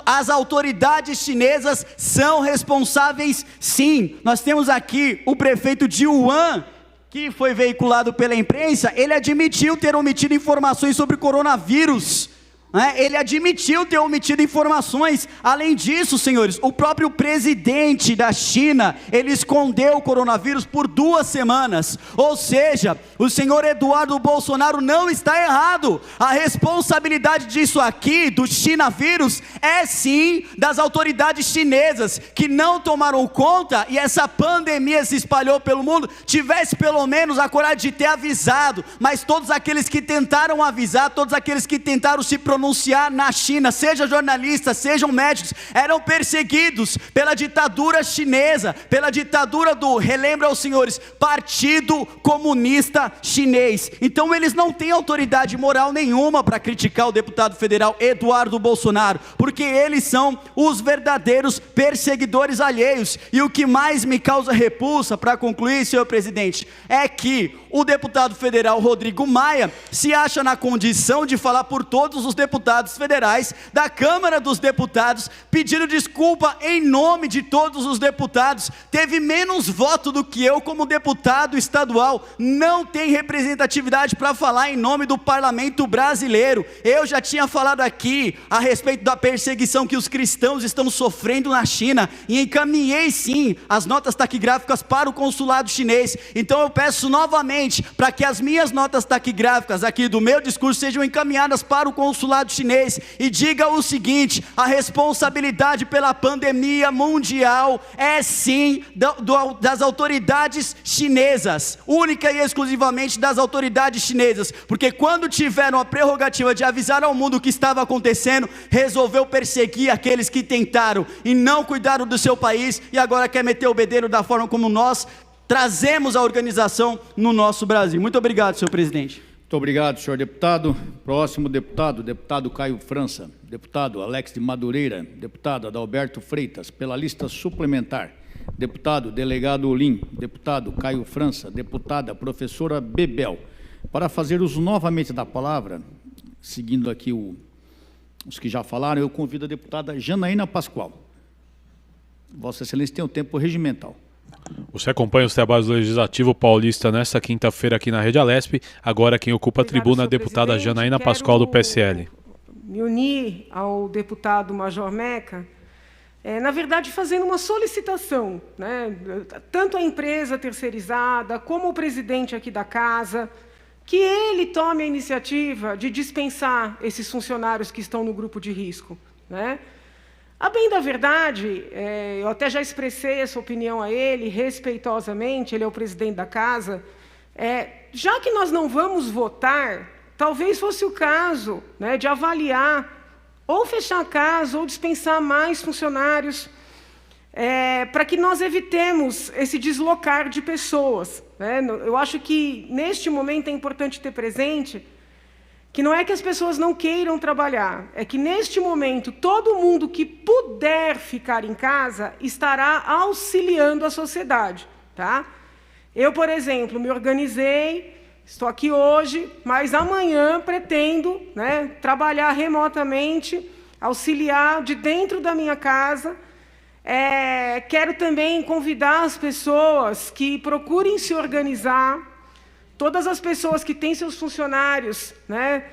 as autoridades chinesas são responsáveis, sim. Nós temos aqui o prefeito de Wuhan, que foi veiculado pela imprensa. Ele admitiu ter omitido informações sobre o coronavírus. Ele admitiu ter omitido informações. Além disso, senhores, o próprio presidente da China, ele escondeu o coronavírus por 2 semanas. Ou seja, o senhor Eduardo Bolsonaro não está errado. A responsabilidade disso aqui, do chinavírus, é sim das autoridades chinesas, que não tomaram conta e essa pandemia se espalhou pelo mundo. Tivesse pelo menos a coragem de ter avisado, mas todos aqueles que tentaram avisar, todos aqueles que tentaram se pronunciar na China, sejam jornalistas, sejam médicos, eram perseguidos pela ditadura chinesa, pela ditadura do, relembra aos senhores, Partido Comunista Chinês. Então eles não têm autoridade moral nenhuma para criticar o deputado federal Eduardo Bolsonaro, porque eles são os verdadeiros perseguidores alheios. E o que mais me causa repulsa, para concluir, senhor presidente, é que o deputado federal Rodrigo Maia se acha na condição de falar por todos os deputados federais da Câmara dos Deputados, pedindo desculpa em nome de todos os deputados. Teve menos voto do que eu como deputado estadual, não tem representatividade para falar em nome do parlamento brasileiro. Eu já tinha falado aqui a respeito da perseguição que os cristãos estão sofrendo na China, e encaminhei sim as notas taquigráficas para o consulado chinês. Então eu peço novamente para que as minhas notas taquigráficas aqui do meu discurso sejam encaminhadas para o consulado chinês, e diga o seguinte: a responsabilidade pela pandemia mundial é sim das autoridades chinesas, única e exclusivamente das autoridades chinesas, porque quando tiveram a prerrogativa de avisar ao mundo o que estava acontecendo, resolveu perseguir aqueles que tentaram e não cuidaram do seu país, e agora quer meter o bedelho da forma como nós trazemos a organização no nosso Brasil. Muito obrigado, senhor presidente. Muito obrigado, senhor deputado. Próximo deputado, deputado Caio França. Deputado Alex de Madureira. Deputado Adalberto Freitas, pela lista suplementar. Deputado delegado Olim. Deputado Caio França. Deputada professora Bebel. Para fazer uso novamente da palavra, seguindo aqui os que já falaram, eu convido a deputada Janaína Pascoal. Vossa Excelência tem o tempo regimental. Você acompanha os trabalhos do Legislativo Paulista nesta quinta-feira aqui na Rede Alesp. Agora quem ocupa a tribuna é a deputada Janaína Pascoal, do PSL. Me unir ao deputado Major Meca, na verdade fazendo uma solicitação, né, tanto a empresa terceirizada como o presidente aqui da casa, que ele tome a iniciativa de dispensar esses funcionários que estão no grupo de risco, né? A bem da verdade, eu até já expressei essa opinião a ele, respeitosamente, ele é o presidente da casa, já que nós não vamos votar, talvez fosse o caso, né, de avaliar, ou fechar a casa, ou dispensar mais funcionários, para que nós evitemos esse deslocar de pessoas, né? Eu acho que, neste momento, é importante ter presente que não é que as pessoas não queiram trabalhar, é que, neste momento, todo mundo que puder ficar em casa estará auxiliando a sociedade, tá? Eu, por exemplo, me organizei, estou aqui hoje, mas amanhã pretendo, né, trabalhar remotamente, auxiliar de dentro da minha casa. Quero também convidar as pessoas que procurem se organizar, todas as pessoas que têm seus funcionários, né,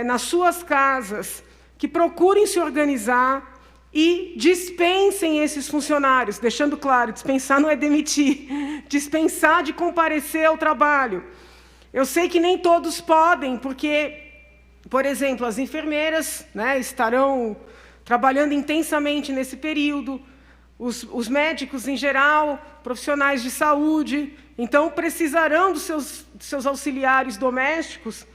nas suas casas, que procurem se organizar e dispensem esses funcionários, deixando claro, dispensar não é demitir, dispensar de comparecer ao trabalho. Eu sei que nem todos podem, porque, por exemplo, as enfermeiras, né, estarão trabalhando intensamente nesse período, os médicos em geral, profissionais de saúde, então precisarão dos seus auxiliares domésticos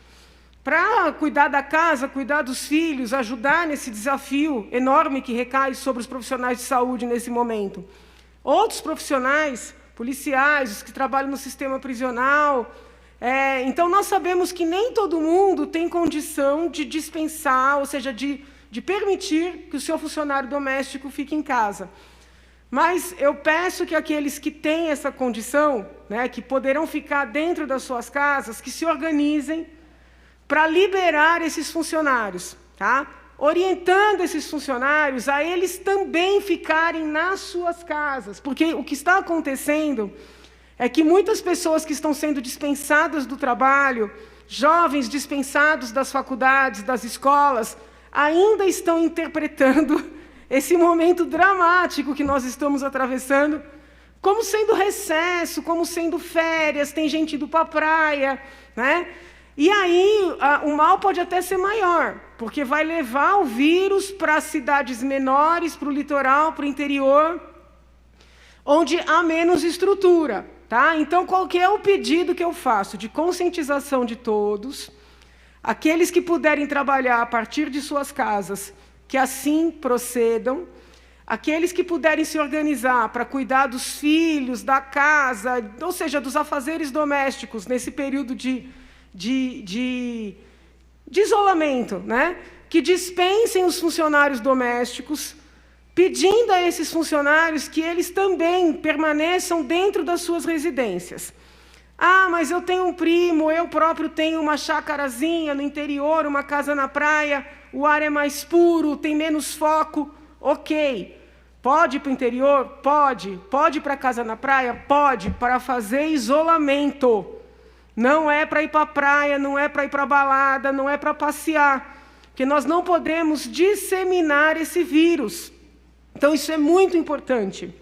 para cuidar da casa, cuidar dos filhos, ajudar nesse desafio enorme que recai sobre os profissionais de saúde nesse momento. Outros profissionais, policiais, os que trabalham no sistema prisional. Então nós sabemos que nem todo mundo tem condição de dispensar, ou seja, de permitir que o seu funcionário doméstico fique em casa. Mas eu peço que aqueles que têm essa condição, né, que poderão ficar dentro das suas casas, que se organizem para liberar esses funcionários, tá? Orientando esses funcionários a eles também ficarem nas suas casas, porque o que está acontecendo é que muitas pessoas que estão sendo dispensadas do trabalho, jovens dispensados das faculdades, das escolas, ainda estão interpretando esse momento dramático que nós estamos atravessando como sendo recesso, como sendo férias, tem gente indo para a praia, né? E aí o mal pode até ser maior, porque vai levar o vírus para as cidades menores, para o litoral, para o interior, onde há menos estrutura, tá? Então, qual que é o pedido que eu faço? De conscientização de todos, aqueles que puderem trabalhar a partir de suas casas, que assim procedam, aqueles que puderem se organizar para cuidar dos filhos, da casa, ou seja, dos afazeres domésticos, nesse período de isolamento, né? Que dispensem os funcionários domésticos, pedindo a esses funcionários que eles também permaneçam dentro das suas residências. Ah, mas eu tenho um primo, eu próprio tenho uma chácarazinha no interior, uma casa na praia, o ar é mais puro, tem menos foco. Ok. Pode ir para o interior? Pode. Pode ir para a casa na praia? Pode, para fazer isolamento. Não é para ir para a praia, não é para ir para a balada, não é para passear. Porque nós não podemos disseminar esse vírus. Então, isso é muito importante.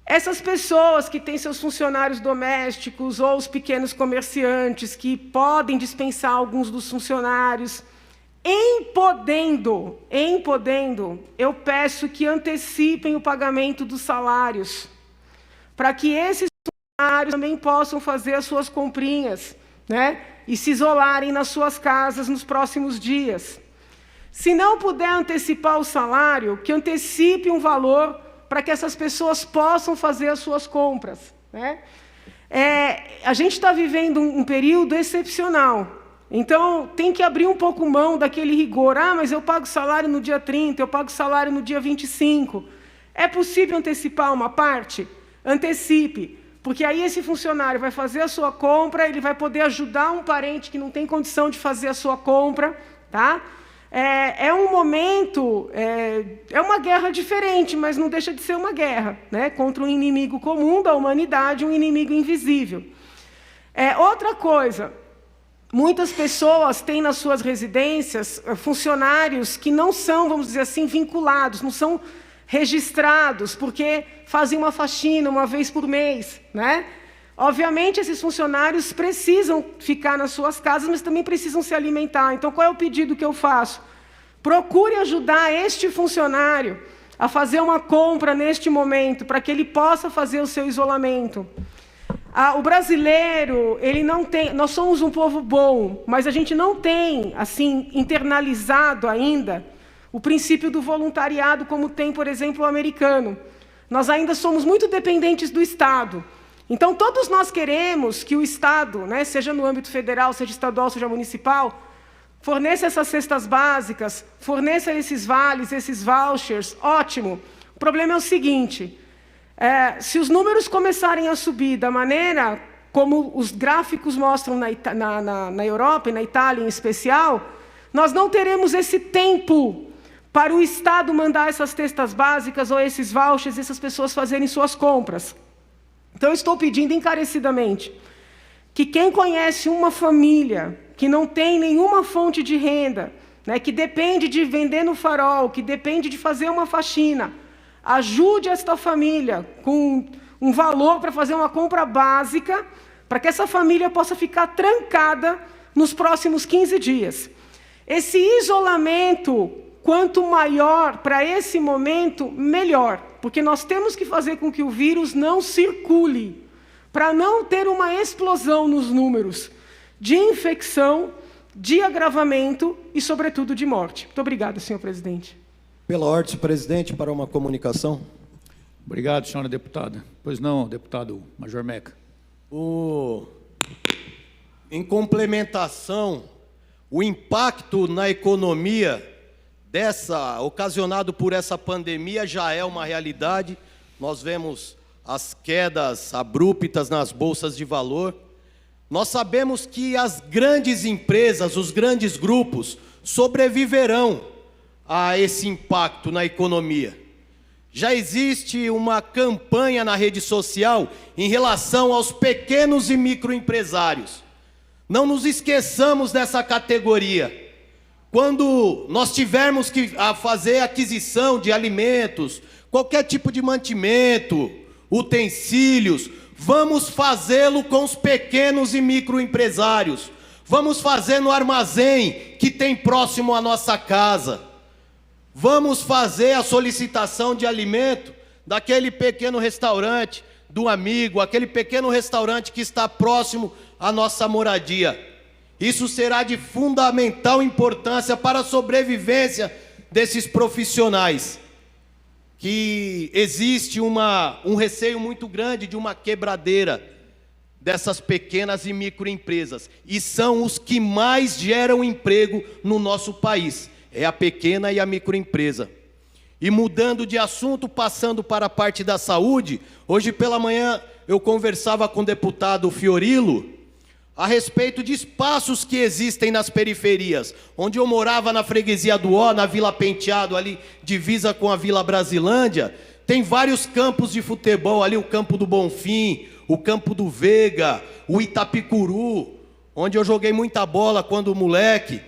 Essas pessoas que têm seus funcionários domésticos ou os pequenos comerciantes que podem dispensar alguns dos funcionários, em podendo, eu peço que antecipem o pagamento dos salários, para que esses funcionários também possam fazer as suas comprinhas, né? E se isolarem nas suas casas nos próximos dias. Se não puder antecipar o salário, que antecipe um valor para que essas pessoas possam fazer as suas compras, né? A gente está vivendo um período excepcional. Então, tem que abrir um pouco mão daquele rigor. Ah, mas eu pago salário no dia 30, eu pago salário no dia 25. É possível antecipar uma parte? Antecipe. Porque aí esse funcionário vai fazer a sua compra, ele vai poder ajudar um parente que não tem condição de fazer a sua compra, tá? É um momento, é uma guerra diferente, mas não deixa de ser uma guerra, né? Contra um inimigo comum da humanidade, um inimigo invisível. Outra coisa, muitas pessoas têm nas suas residências funcionários que não são, vamos dizer assim, vinculados, não são registrados, porque fazem uma faxina uma vez por mês, né? Obviamente, esses funcionários precisam ficar nas suas casas, mas também precisam se alimentar. Então, qual é o pedido que eu faço? Procure ajudar este funcionário a fazer uma compra neste momento, para que ele possa fazer o seu isolamento. O brasileiro, ele não tem... Nós somos um povo bom, mas a gente não tem, assim, internalizado ainda o princípio do voluntariado, como tem, por exemplo, o americano. Nós ainda somos muito dependentes do Estado. Então, todos nós queremos que o Estado, né, seja no âmbito federal, seja estadual, seja municipal, forneça essas cestas básicas, forneça esses vales, esses vouchers, ótimo. O problema é o seguinte, se os números começarem a subir da maneira como os gráficos mostram na Europa e na Itália em especial, nós não teremos esse tempo para o Estado mandar essas cestas básicas ou esses vouchers, essas pessoas fazerem suas compras. Então, eu estou pedindo encarecidamente que quem conhece uma família que não tem nenhuma fonte de renda, né, que depende de vender no farol, que depende de fazer uma faxina, ajude esta família com um valor para fazer uma compra básica, para que essa família possa ficar trancada nos próximos 15 dias. Esse isolamento, quanto maior para esse momento, melhor. Porque nós temos que fazer com que o vírus não circule, para não ter uma explosão nos números de infecção, de agravamento e, sobretudo, de morte. Muito obrigado, senhor presidente. Pela ordem, senhor presidente, para uma comunicação. Obrigado, senhora deputada. Pois não, deputado Major Meca. Em complementação, o impacto na economia ocasionado por essa pandemia já é uma realidade. Nós vemos as quedas abruptas nas bolsas de valor. Nós sabemos que as grandes empresas, os grandes grupos, sobreviverão a esse impacto na economia. Já existe uma campanha na rede social em relação aos pequenos e microempresários. Não nos esqueçamos dessa categoria. Quando nós tivermos que fazer aquisição de alimentos, qualquer tipo de mantimento, utensílios, vamos fazê-lo com os pequenos e microempresários. Vamos fazer no armazém que tem próximo à nossa casa. Vamos fazer a solicitação de alimento daquele pequeno restaurante, do amigo, aquele pequeno restaurante que está próximo à nossa moradia. Isso será de fundamental importância para a sobrevivência desses profissionais, que existe um receio muito grande de uma quebradeira dessas pequenas e microempresas, e são os que mais geram emprego no nosso país, é a pequena e a microempresa. E mudando de assunto, passando para a parte da saúde, hoje pela manhã eu conversava com o deputado Fiorilo a respeito de espaços que existem nas periferias. Onde eu morava, na freguesia do Ó, na Vila Penteado, ali divisa com a Vila Brasilândia, tem vários campos de futebol ali, o Campo do Bonfim, o Campo do Veiga, o Itapicuru, onde eu joguei muita bola quando moleque.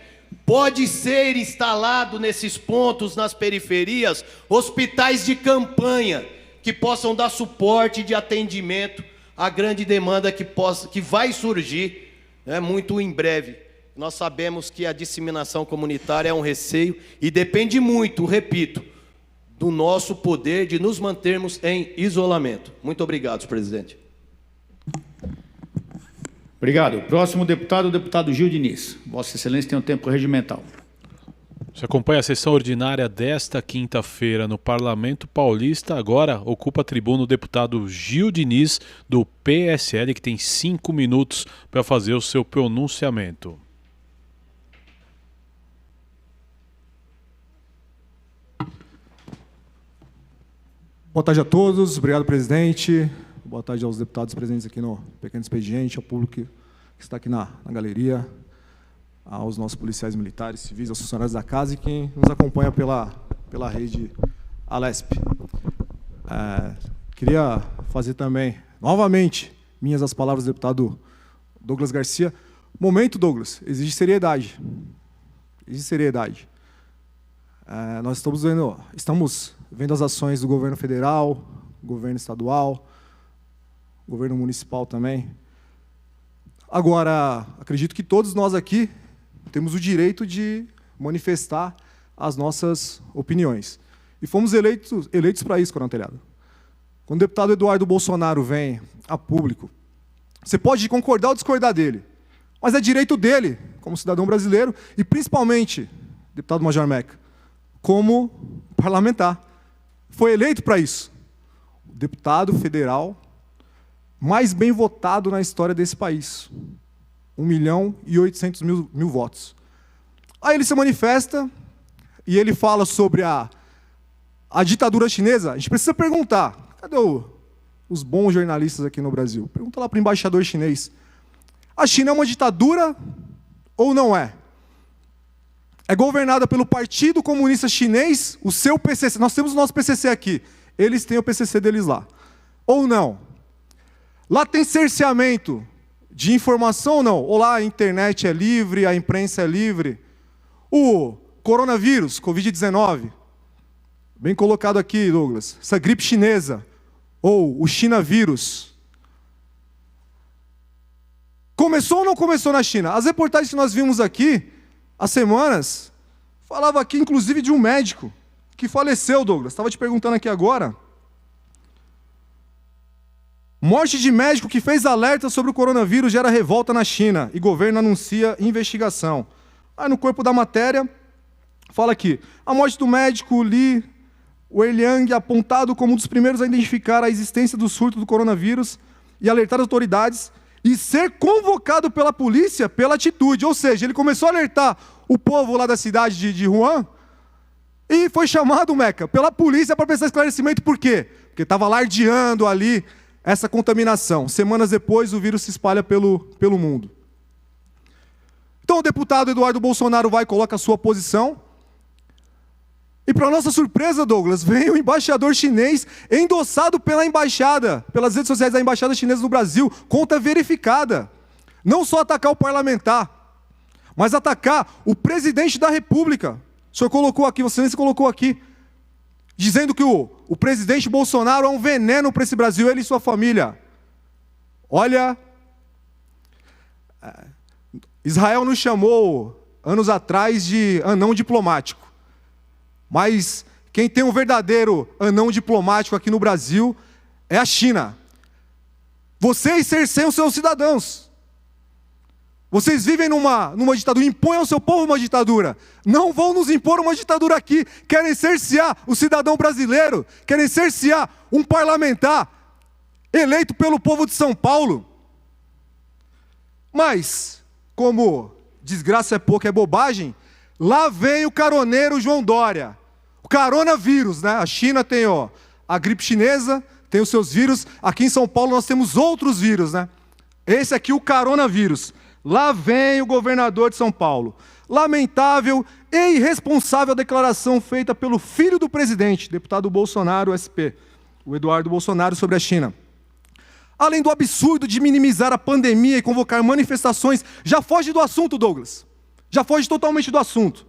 Pode ser instalado nesses pontos, nas periferias, hospitais de campanha, que possam dar suporte de atendimento à grande demanda que vai surgir, né, muito em breve. Nós sabemos que a disseminação comunitária é um receio e depende muito, repito, do nosso poder de nos mantermos em isolamento. Muito obrigado, senhor presidente. Obrigado. Próximo deputado, o deputado Gil Diniz. Vossa Excelência tem um tempo regimental. Você acompanha a sessão ordinária desta quinta-feira no Parlamento Paulista. Agora ocupa a tribuna o deputado Gil Diniz, do PSL, que tem 5 minutos para fazer o seu pronunciamento. Boa tarde a todos. Obrigado, presidente. Boa tarde aos deputados presentes aqui no Pequeno Expediente, ao público que está aqui na galeria, aos nossos policiais militares, civis, aos funcionários da casa e quem nos acompanha pela rede Alesp. Queria fazer também, novamente, minhas as palavras do deputado Douglas Garcia. Momento, Douglas, exige seriedade. Exige seriedade. Nós estamos vendo as ações do governo federal, governo estadual, governo municipal também. Agora, acredito que todos nós aqui temos o direito de manifestar as nossas opiniões. E fomos eleitos para isso, Coronel Telhado. Quando o deputado Eduardo Bolsonaro vem a público, você pode concordar ou discordar dele, mas é direito dele, como cidadão brasileiro, e principalmente, deputado Major Meca, como parlamentar. Foi eleito para isso. O deputado federal mais bem votado na história desse país. 1.800.000 votos. Aí ele se manifesta e ele fala sobre a ditadura chinesa. A gente precisa perguntar, cadê os bons jornalistas aqui no Brasil? Pergunta lá para o embaixador chinês. A China é uma ditadura ou não é? É governada pelo Partido Comunista Chinês, o seu PCC. Nós temos o nosso PCC aqui. Eles têm o PCC deles lá. Ou não? Lá tem cerceamento de informação ou não? Ou lá a internet é livre, a imprensa é livre? O coronavírus, Covid-19, bem colocado aqui, Douglas, essa gripe chinesa, ou o Chinavírus, começou ou não começou na China? As reportagens que nós vimos aqui, há semanas, falava aqui inclusive de um médico que faleceu, Douglas, estava te perguntando aqui agora. Morte de médico que fez alerta sobre o coronavírus gera revolta na China e governo anuncia investigação. Aí no corpo da matéria, fala aqui, a morte do médico Li Weiliang, apontado como um dos primeiros a identificar a existência do surto do coronavírus e alertar as autoridades e ser convocado pela polícia pela atitude. Ou seja, ele começou a alertar o povo lá da cidade de Wuhan E foi chamado, Meca, pela polícia para prestar esclarecimento. Por quê? Porque estava alardeando ali essa contaminação. Semanas depois, o vírus se espalha pelo mundo. Então, o deputado Eduardo Bolsonaro vai e coloca a sua posição. E, para nossa surpresa, Douglas, vem o embaixador chinês endossado pela embaixada, pelas redes sociais da embaixada chinesa no Brasil, conta verificada. Não só atacar o parlamentar, mas atacar o presidente da República. O senhor colocou aqui, Vossa Excelência colocou aqui, dizendo que o presidente Bolsonaro é um veneno para esse Brasil, ele e sua família. Olha, Israel nos chamou, anos atrás, de anão diplomático. Mas quem tem um verdadeiro anão diplomático aqui no Brasil é a China. Vocês cerceiam seus cidadãos. Vocês vivem numa ditadura, impõem ao seu povo uma ditadura. Não vão nos impor uma ditadura aqui. Querem cercear o cidadão brasileiro, querem cercear um parlamentar eleito pelo povo de São Paulo. Mas, como desgraça é pouco, é bobagem, lá vem o caroneiro João Dória. O coronavírus, né? A China tem a gripe chinesa, tem os seus vírus. Aqui em São Paulo nós temos outros vírus, né? Esse aqui, o coronavírus. Lá vem o governador de São Paulo. Lamentável e irresponsável a declaração feita pelo filho do presidente, deputado Bolsonaro, SP, o Eduardo Bolsonaro, sobre a China. Além do absurdo de minimizar a pandemia e convocar manifestações, já foge do assunto, Douglas. Já foge totalmente do assunto.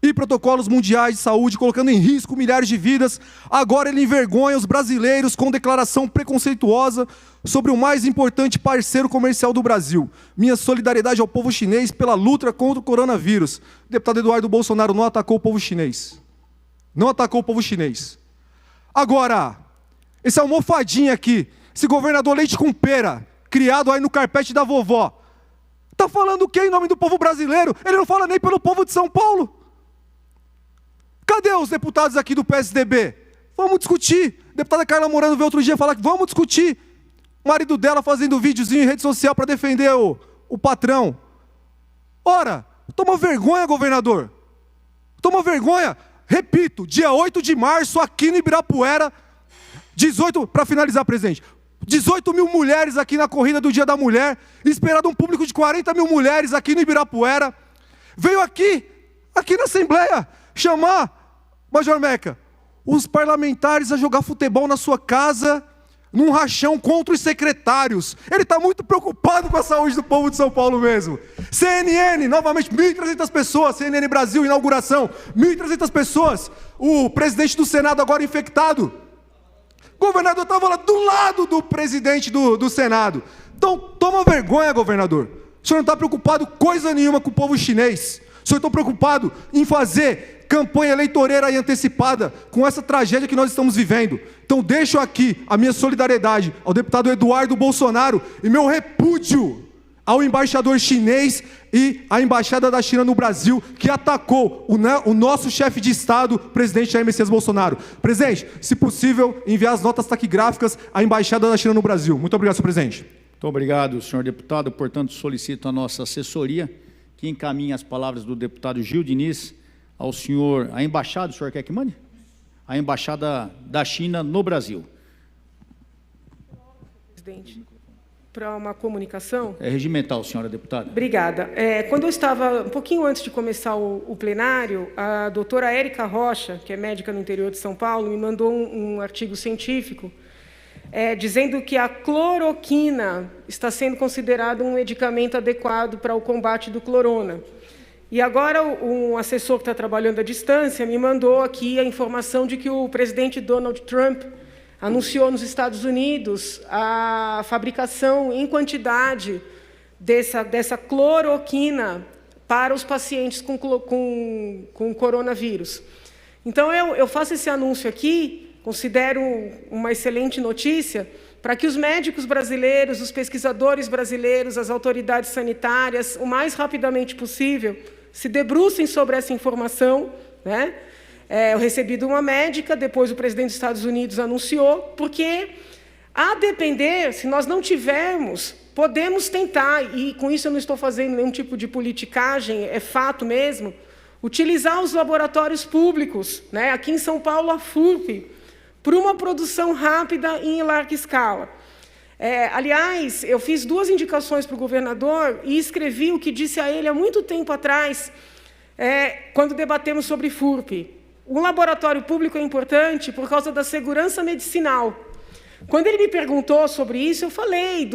E protocolos mundiais de saúde, colocando em risco milhares de vidas. Agora ele envergonha os brasileiros com declaração preconceituosa sobre o mais importante parceiro comercial do Brasil. Minha solidariedade ao povo chinês pela luta contra o coronavírus. O deputado Eduardo Bolsonaro não atacou o povo chinês. Não atacou o povo chinês. Agora, esse almofadinho aqui, esse governador leite com pera, criado aí no carpete da vovó, está falando o quê em nome do povo brasileiro? Ele não fala nem pelo povo de São Paulo. Cadê os deputados aqui do PSDB? Vamos discutir. A deputada Carla Morano veio outro dia falar que vamos discutir. O marido dela fazendo videozinho em rede social para defender o patrão. Ora, toma vergonha, governador. Toma vergonha. Repito, dia 8 de março, aqui no Ibirapuera, 18, para finalizar, presidente, 18 mil mulheres aqui na corrida do Dia da Mulher, esperado um público de 40 mil mulheres aqui no Ibirapuera. Veio aqui na Assembleia, chamar, Major Meca, os parlamentares a jogar futebol na sua casa, num rachão contra os secretários. Ele está muito preocupado com a saúde do povo de São Paulo mesmo. CNN, novamente, 1.300 pessoas, CNN Brasil, inauguração, 1.300 pessoas. O presidente do Senado agora infectado. O governador estava lá do lado do presidente do Senado. Então, toma vergonha, governador. O senhor não está preocupado coisa nenhuma com o povo chinês. O senhor está preocupado em fazer campanha eleitoreira e antecipada com essa tragédia que nós estamos vivendo. Então deixo aqui a minha solidariedade ao deputado Eduardo Bolsonaro e meu repúdio ao embaixador chinês e à embaixada da China no Brasil, que atacou o nosso chefe de Estado, presidente Jair Messias Bolsonaro. Presidente, se possível, enviar as notas taquigráficas à embaixada da China no Brasil. Muito obrigado, senhor presidente. Muito obrigado, senhor deputado. Portanto, solicito a nossa assessoria que encaminhe as palavras do deputado Gil Diniz ao senhor, a embaixada, o senhor quer que mande? A embaixada da China no Brasil. Presidente, para uma comunicação. É regimental, senhora deputada. Obrigada. Quando eu estava, um pouquinho antes de começar o plenário, a doutora Érica Rocha, que é médica no interior de São Paulo, me mandou um artigo científico dizendo que a cloroquina está sendo considerada um medicamento adequado para o combate do corona. E agora um assessor que está trabalhando à distância me mandou aqui a informação de que o presidente Donald Trump anunciou nos Estados Unidos a fabricação em quantidade dessa cloroquina para os pacientes com coronavírus. Então, eu faço esse anúncio aqui, considero uma excelente notícia, para que os médicos brasileiros, os pesquisadores brasileiros, as autoridades sanitárias, o mais rapidamente possível, se debrucem sobre essa informação, né? Eu recebi de uma médica, depois o presidente dos Estados Unidos anunciou, porque, a depender, se nós não tivermos, podemos tentar, e com isso eu não estou fazendo nenhum tipo de politicagem, é fato mesmo, utilizar os laboratórios públicos, né? Aqui em São Paulo, a FURP, para uma produção rápida e em larga escala. Aliás, eu fiz 2 indicações para o governador e escrevi o que disse a ele há muito tempo atrás, quando debatemos sobre FURP. Um laboratório público é importante por causa da segurança medicinal. Quando ele me perguntou sobre isso, eu falei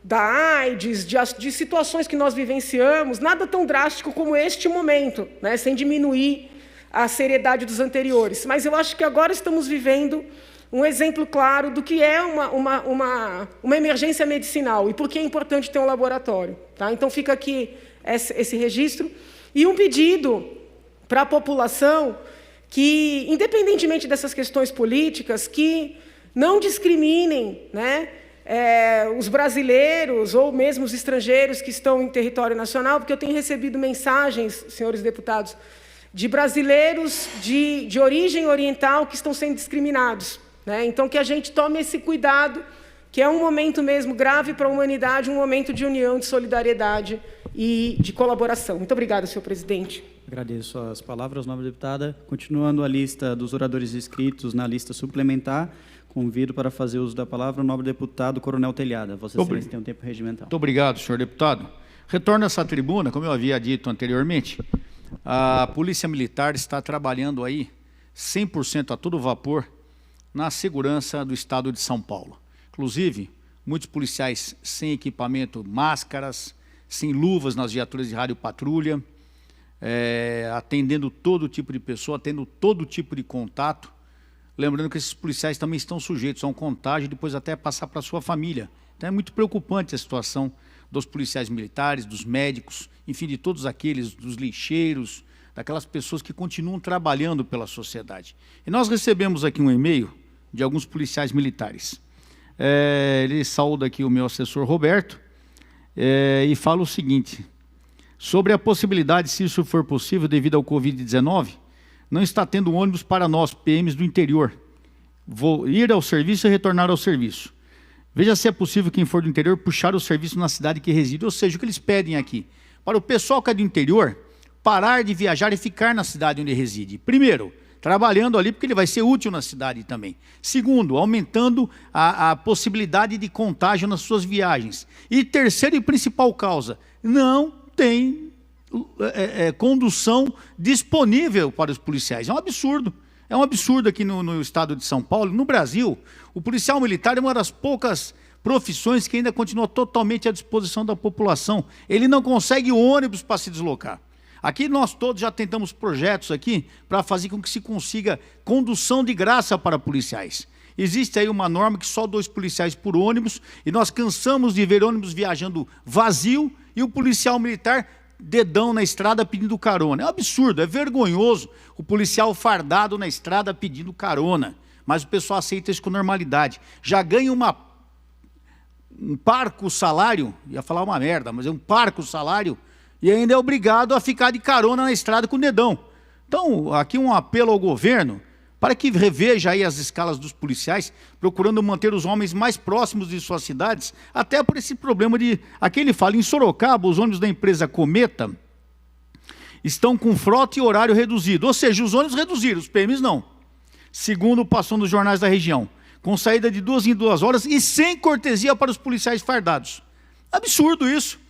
da AIDS, de situações que nós vivenciamos, nada tão drástico como este momento, né, sem diminuir a seriedade dos anteriores. Mas eu acho que agora estamos vivendo um exemplo claro do que é uma emergência medicinal e por que é importante ter um laboratório. Tá? Então, fica aqui esse registro. E um pedido para a população que, independentemente dessas questões políticas, que não discriminem, né, os brasileiros ou mesmo os estrangeiros que estão em território nacional, porque eu tenho recebido mensagens, senhores deputados, de brasileiros de origem oriental que estão sendo discriminados. Né? Então, que a gente tome esse cuidado, que é um momento mesmo grave para a humanidade, um momento de união, de solidariedade e de colaboração. Muito obrigada, senhor presidente. Agradeço as palavras, nobre deputada. Continuando a lista dos oradores inscritos na lista suplementar, convido para fazer uso da palavra o nobre deputado Coronel Telhada. Vossa Excelência tem um tempo regimental. Muito obrigado, senhor deputado. Retorno a essa tribuna, como eu havia dito anteriormente, a Polícia Militar está trabalhando aí 100% a todo vapor na segurança do estado de São Paulo. Inclusive, muitos policiais sem equipamento, máscaras, sem luvas nas viaturas de rádio patrulha, atendendo todo tipo de pessoa, atendendo todo tipo de contato. Lembrando que esses policiais também estão sujeitos a um contágio e depois até passar para a sua família. Então é muito preocupante a situação dos policiais militares, dos médicos, enfim, de todos aqueles, dos lixeiros, daquelas pessoas que continuam trabalhando pela sociedade. E nós recebemos aqui um e-mail de alguns policiais militares. Ele saúda aqui o meu assessor Roberto e fala o seguinte: sobre a possibilidade, se isso for possível, devido ao Covid-19, não está tendo ônibus para nós, PMs do interior. Vou ir ao serviço e retornar ao serviço. Veja se é possível quem for do interior puxar o serviço na cidade que reside. Ou seja, o que eles pedem aqui, para o pessoal que é do interior, parar de viajar e ficar na cidade onde reside. Primeiro, trabalhando ali, porque ele vai ser útil na cidade também. Segundo, aumentando a possibilidade de contágio nas suas viagens. E terceiro e principal causa, não tem condução disponível para os policiais. É um absurdo. É um absurdo aqui no estado de São Paulo. No Brasil, o policial militar é uma das poucas profissões que ainda continua totalmente à disposição da população. Ele não consegue ônibus para se deslocar. Aqui nós todos já tentamos projetos aqui para fazer com que se consiga condução de graça para policiais. Existe aí uma norma que só 2 policiais por ônibus, e nós cansamos de ver ônibus viajando vazio e o policial militar dedão na estrada pedindo carona. É um absurdo, é vergonhoso o policial fardado na estrada pedindo carona, mas o pessoal aceita isso com normalidade. Já ganha um parco salário, ia falar uma merda, mas é um parco salário, e ainda é obrigado a ficar de carona na estrada com o dedão. Então, aqui um apelo ao governo, para que reveja aí as escalas dos policiais, procurando manter os homens mais próximos de suas cidades, até por esse problema de... Aqui ele fala, em Sorocaba, os ônibus da empresa Cometa estão com frota e horário reduzido, ou seja, os ônibus reduziram, os PMs não. Segundo passou nos jornais da região, com saída de 2 em 2 horas e sem cortesia para os policiais fardados. Absurdo isso.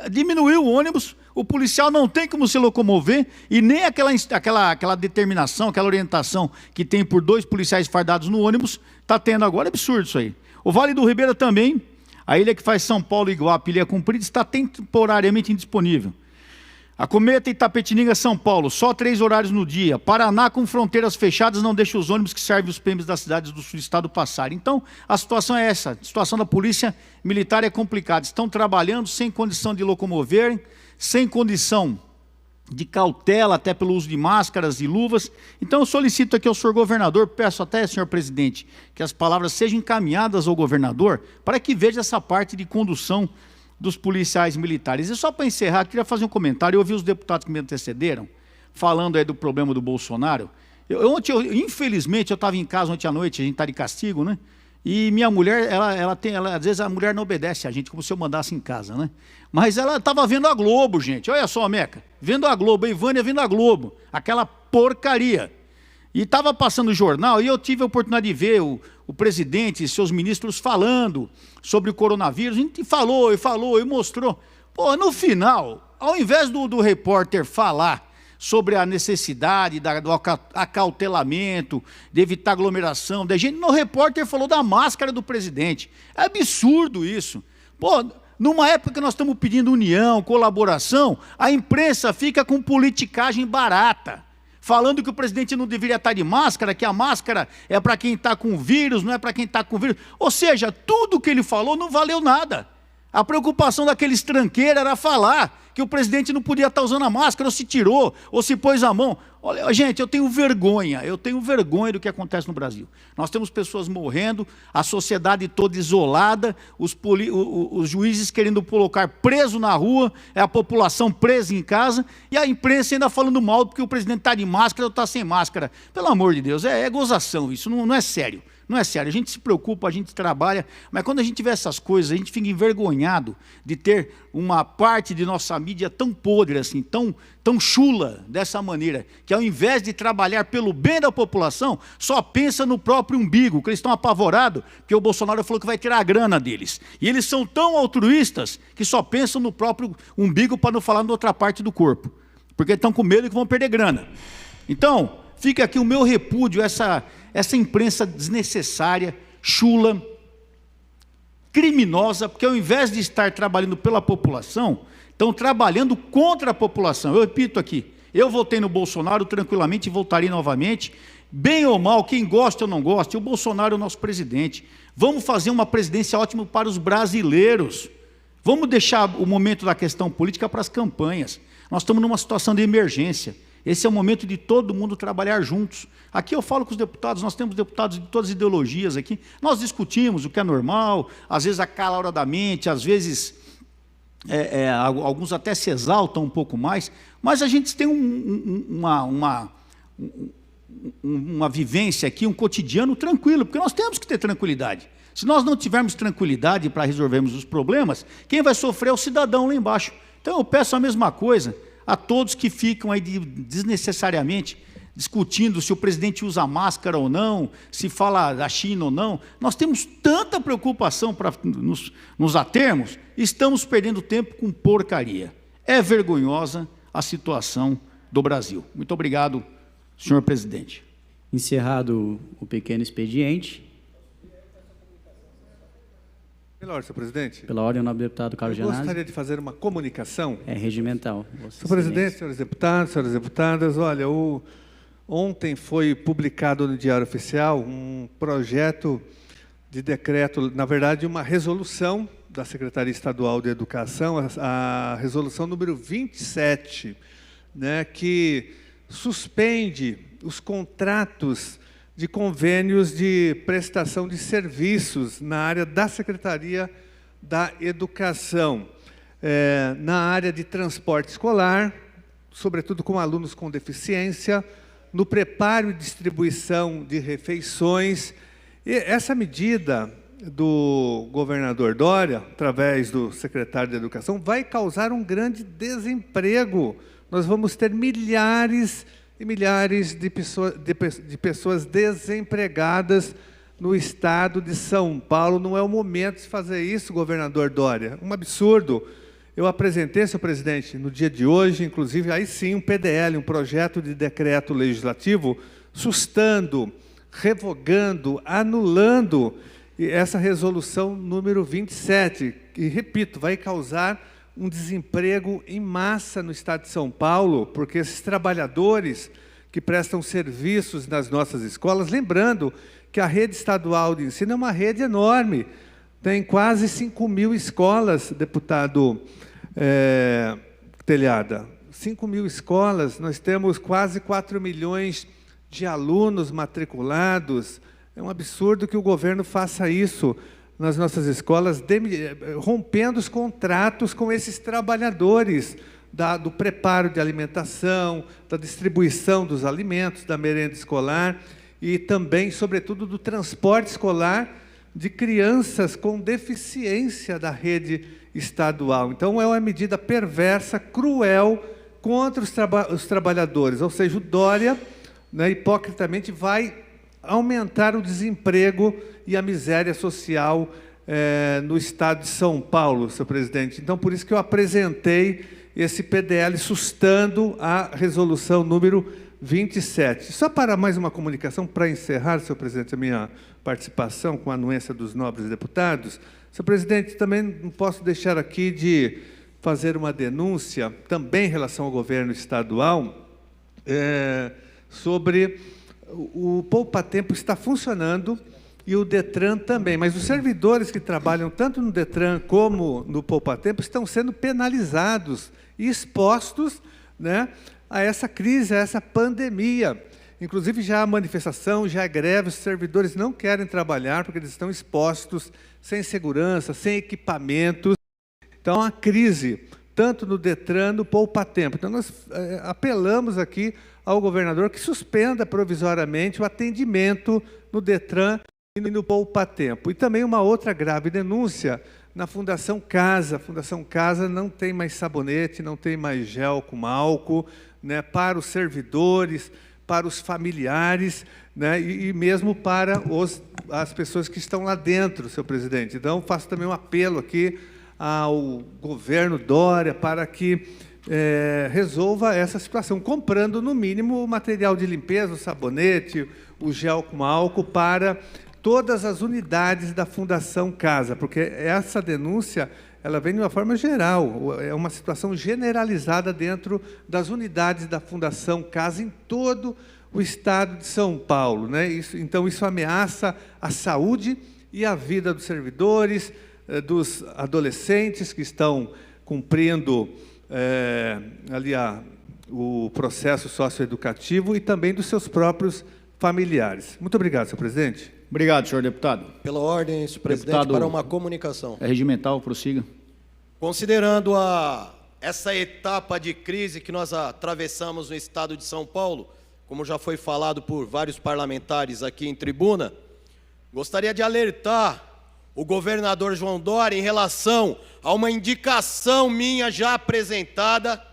Diminuiu o ônibus, o policial não tem como se locomover e nem aquela determinação, aquela orientação que tem por 2 policiais fardados no ônibus, está tendo agora. É absurdo isso aí. O Vale do Ribeira também, a ilha que faz São Paulo e Iguape, Ilha Comprida, está temporariamente indisponível. A Cometa Itapetininga, São Paulo, só 3 horários no dia. Paraná, com fronteiras fechadas, não deixa os ônibus que servem os PMs das cidades do sul do estado passarem. Então, a situação é essa. A situação da polícia militar é complicada. Estão trabalhando sem condição de locomoverem, sem condição de cautela, até pelo uso de máscaras e luvas. Então, eu solicito aqui ao senhor governador, peço até, senhor presidente, que as palavras sejam encaminhadas ao governador, para que veja essa parte de condução dos policiais militares. E só para encerrar, queria fazer um comentário. Eu ouvi os deputados que me antecederam, falando aí do problema do Bolsonaro. Infelizmente, eu estava em casa ontem à noite, a gente está de castigo, né? E minha mulher, às vezes a mulher não obedece a gente como se eu mandasse em casa, né? Mas ela estava vendo a Globo, gente. Olha só, Meca, vendo a Globo, a Ivânia vendo a Globo, aquela porcaria. E estava passando o jornal e eu tive a oportunidade de ver o presidente e seus ministros falando sobre o coronavírus. A gente falou e mostrou. Pô, no final, ao invés do repórter falar sobre a necessidade do acautelamento, de evitar aglomeração, o repórter falou da máscara do presidente. É absurdo isso. Pô, numa época que nós estamos pedindo união, colaboração, a imprensa fica com politicagem barata, falando que o presidente não deveria estar de máscara, que a máscara é para quem está com vírus, não é para quem está com vírus. Ou seja, tudo que ele falou não valeu nada. A preocupação daqueles tranqueiros era falar que o presidente não podia estar usando a máscara, ou se tirou, ou se pôs a mão. Olha, gente, eu tenho vergonha do que acontece no Brasil. Nós temos pessoas morrendo, a sociedade toda isolada, os juízes querendo colocar preso na rua, a população presa em casa, e a imprensa ainda falando mal porque o presidente está de máscara ou está sem máscara. Pelo amor de Deus, é gozação isso, não é sério. Não é sério, a gente se preocupa, a gente trabalha, mas quando a gente vê essas coisas, a gente fica envergonhado de ter uma parte de nossa mídia tão podre assim, tão chula dessa maneira, que ao invés de trabalhar pelo bem da população, só pensa no próprio umbigo, que eles estão apavorados, porque o Bolsonaro falou que vai tirar a grana deles. E eles são tão altruístas que só pensam no próprio umbigo para não falar na outra parte do corpo, porque estão com medo que vão perder grana. Então, fica aqui o meu repúdio, essa imprensa desnecessária, chula, criminosa, porque ao invés de estar trabalhando pela população, estão trabalhando contra a população. Eu repito aqui, eu votei no Bolsonaro tranquilamente e votarei novamente, bem ou mal, quem gosta ou não gosta, o Bolsonaro é o nosso presidente. Vamos fazer uma presidência ótima para os brasileiros. Vamos deixar o momento da questão política para as campanhas. Nós estamos numa situação de emergência. Esse é o momento de todo mundo trabalhar juntos. Aqui eu falo com os deputados, nós temos deputados de todas as ideologias aqui, nós discutimos o que é normal, às vezes acaloradamente, às vezes alguns até se exaltam um pouco mais, mas a gente tem uma vivência aqui, um cotidiano tranquilo, porque nós temos que ter tranquilidade. Se nós não tivermos tranquilidade para resolvermos os problemas, quem vai sofrer é o cidadão lá embaixo. Então eu peço a mesma coisa a todos que ficam aí desnecessariamente discutindo se o presidente usa máscara ou não, se fala da China ou não. Nós temos tanta preocupação para nos atermos, estamos perdendo tempo com porcaria. É vergonhosa a situação do Brasil. Muito obrigado, senhor presidente. Encerrado o pequeno expediente. Pela ordem, senhor presidente. Pela ordem, o nobre deputado Carlos Gianazzi. Eu gostaria de fazer uma comunicação. É regimental. Senhor presidente, senhores deputados, senhoras deputadas, olha, ontem foi publicado no Diário Oficial um projeto de decreto, na verdade, uma resolução da Secretaria Estadual de Educação, a resolução número 27, né, que suspende os contratos de convênios de prestação de serviços na área da Secretaria da Educação, na área de transporte escolar, sobretudo com alunos com deficiência, no preparo e distribuição de refeições. E essa medida do governador Dória, através do secretário de Educação, vai causar um grande desemprego. Nós vamos ter milhares e milhares de pessoas desempregadas no estado de São Paulo. Não é o momento de fazer isso, governador Dória. Um absurdo. Eu apresentei, senhor presidente, no dia de hoje, inclusive, aí sim, um PDL, um projeto de decreto legislativo, sustando, revogando, anulando essa resolução número 27, que, repito, vai causar um desemprego em massa no estado de São Paulo, porque esses trabalhadores que prestam serviços nas nossas escolas, lembrando que a rede estadual de ensino é uma rede enorme, tem quase 5.000 escolas, deputado Telhada. 5.000 escolas, nós temos quase 4 milhões de alunos matriculados. É um absurdo que o governo faça isso nas nossas escolas, rompendo os contratos com esses trabalhadores do preparo de alimentação, da distribuição dos alimentos, da merenda escolar e também, sobretudo, do transporte escolar, de crianças com deficiência da rede estadual. Então, é uma medida perversa, cruel, contra os trabalhadores. Ou seja, o Dória, né, hipocritamente, vai aumentar o desemprego e a miséria social no estado de São Paulo, senhor presidente. Então, por isso que eu apresentei esse PDL sustando a resolução número 27. Só para mais uma comunicação, para encerrar, senhor presidente, a minha participação com a anuência dos nobres deputados. Senhor presidente, também não posso deixar aqui de fazer uma denúncia, também em relação ao governo estadual, sobre o poupa-tempo está funcionando e o DETRAN também, mas os servidores que trabalham tanto no DETRAN como no poupa-tempo estão sendo penalizados e expostos, né, a essa crise, a essa pandemia. Inclusive, já há manifestação, já há greve, os servidores não querem trabalhar porque eles estão expostos, sem segurança, sem equipamentos. Então, há uma crise, tanto no DETRAN, no poupa-tempo. Então, nós apelamos aqui ao governador que suspenda provisoriamente o atendimento no DETRAN e no poupa-tempo. E também uma outra grave denúncia na Fundação Casa. A Fundação Casa não tem mais sabonete, não tem mais gel com álcool, né, para os servidores, para os familiares, né, e mesmo para as pessoas que estão lá dentro, senhor presidente. Então, faço também um apelo aqui ao governo Dória para que resolva essa situação, comprando, no mínimo, o material de limpeza, o sabonete, o gel com álcool, para todas as unidades da Fundação Casa, porque essa denúncia ela vem de uma forma geral, é uma situação generalizada dentro das unidades da Fundação Casa em todo o estado de São Paulo, né? Então, isso ameaça a saúde e a vida dos servidores, dos adolescentes que estão cumprindo ali o processo socioeducativo e também dos seus próprios familiares. Muito obrigado, senhor presidente. Obrigado, senhor deputado. Pela ordem, senhor presidente, Deputado, para uma comunicação. Regimental, prossiga. Considerando essa etapa de crise que nós atravessamos no estado de São Paulo, como já foi falado por vários parlamentares aqui em tribuna, gostaria de alertar o governador João Dória em relação a uma indicação minha já apresentada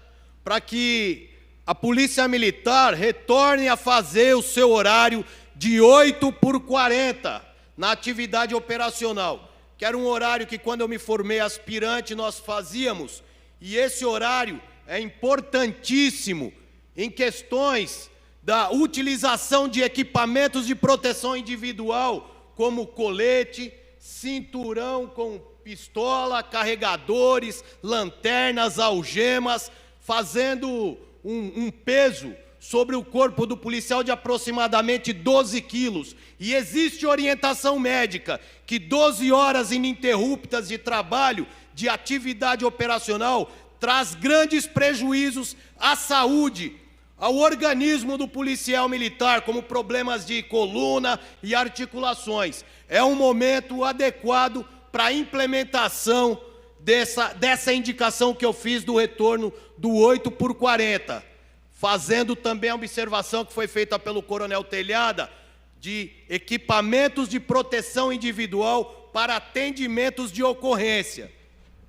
para que a Polícia Militar retorne a fazer o seu horário de 8h40 na atividade operacional, que era um horário que, quando eu me formei aspirante, nós fazíamos, e esse horário é importantíssimo em questões da utilização de equipamentos de proteção individual, como colete, cinturão com pistola, carregadores, lanternas, algemas, fazendo um peso sobre o corpo do policial de aproximadamente 12 quilos. E existe orientação médica que 12 horas ininterruptas de trabalho, de atividade operacional, traz grandes prejuízos à saúde, ao organismo do policial militar, como problemas de coluna e articulações. É um momento adequado para a implementação dessa indicação que eu fiz do retorno do 8h40. Fazendo também a observação que foi feita pelo Coronel Telhada, de equipamentos de proteção individual para atendimentos de ocorrência,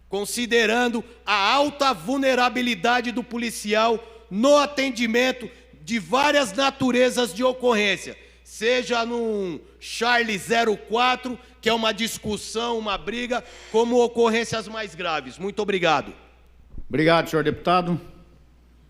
considerando a alta vulnerabilidade do policial no atendimento de várias naturezas de ocorrência, seja num Charlie 04, que é uma discussão, uma briga, como ocorrências mais graves. Muito obrigado. Obrigado, senhor deputado.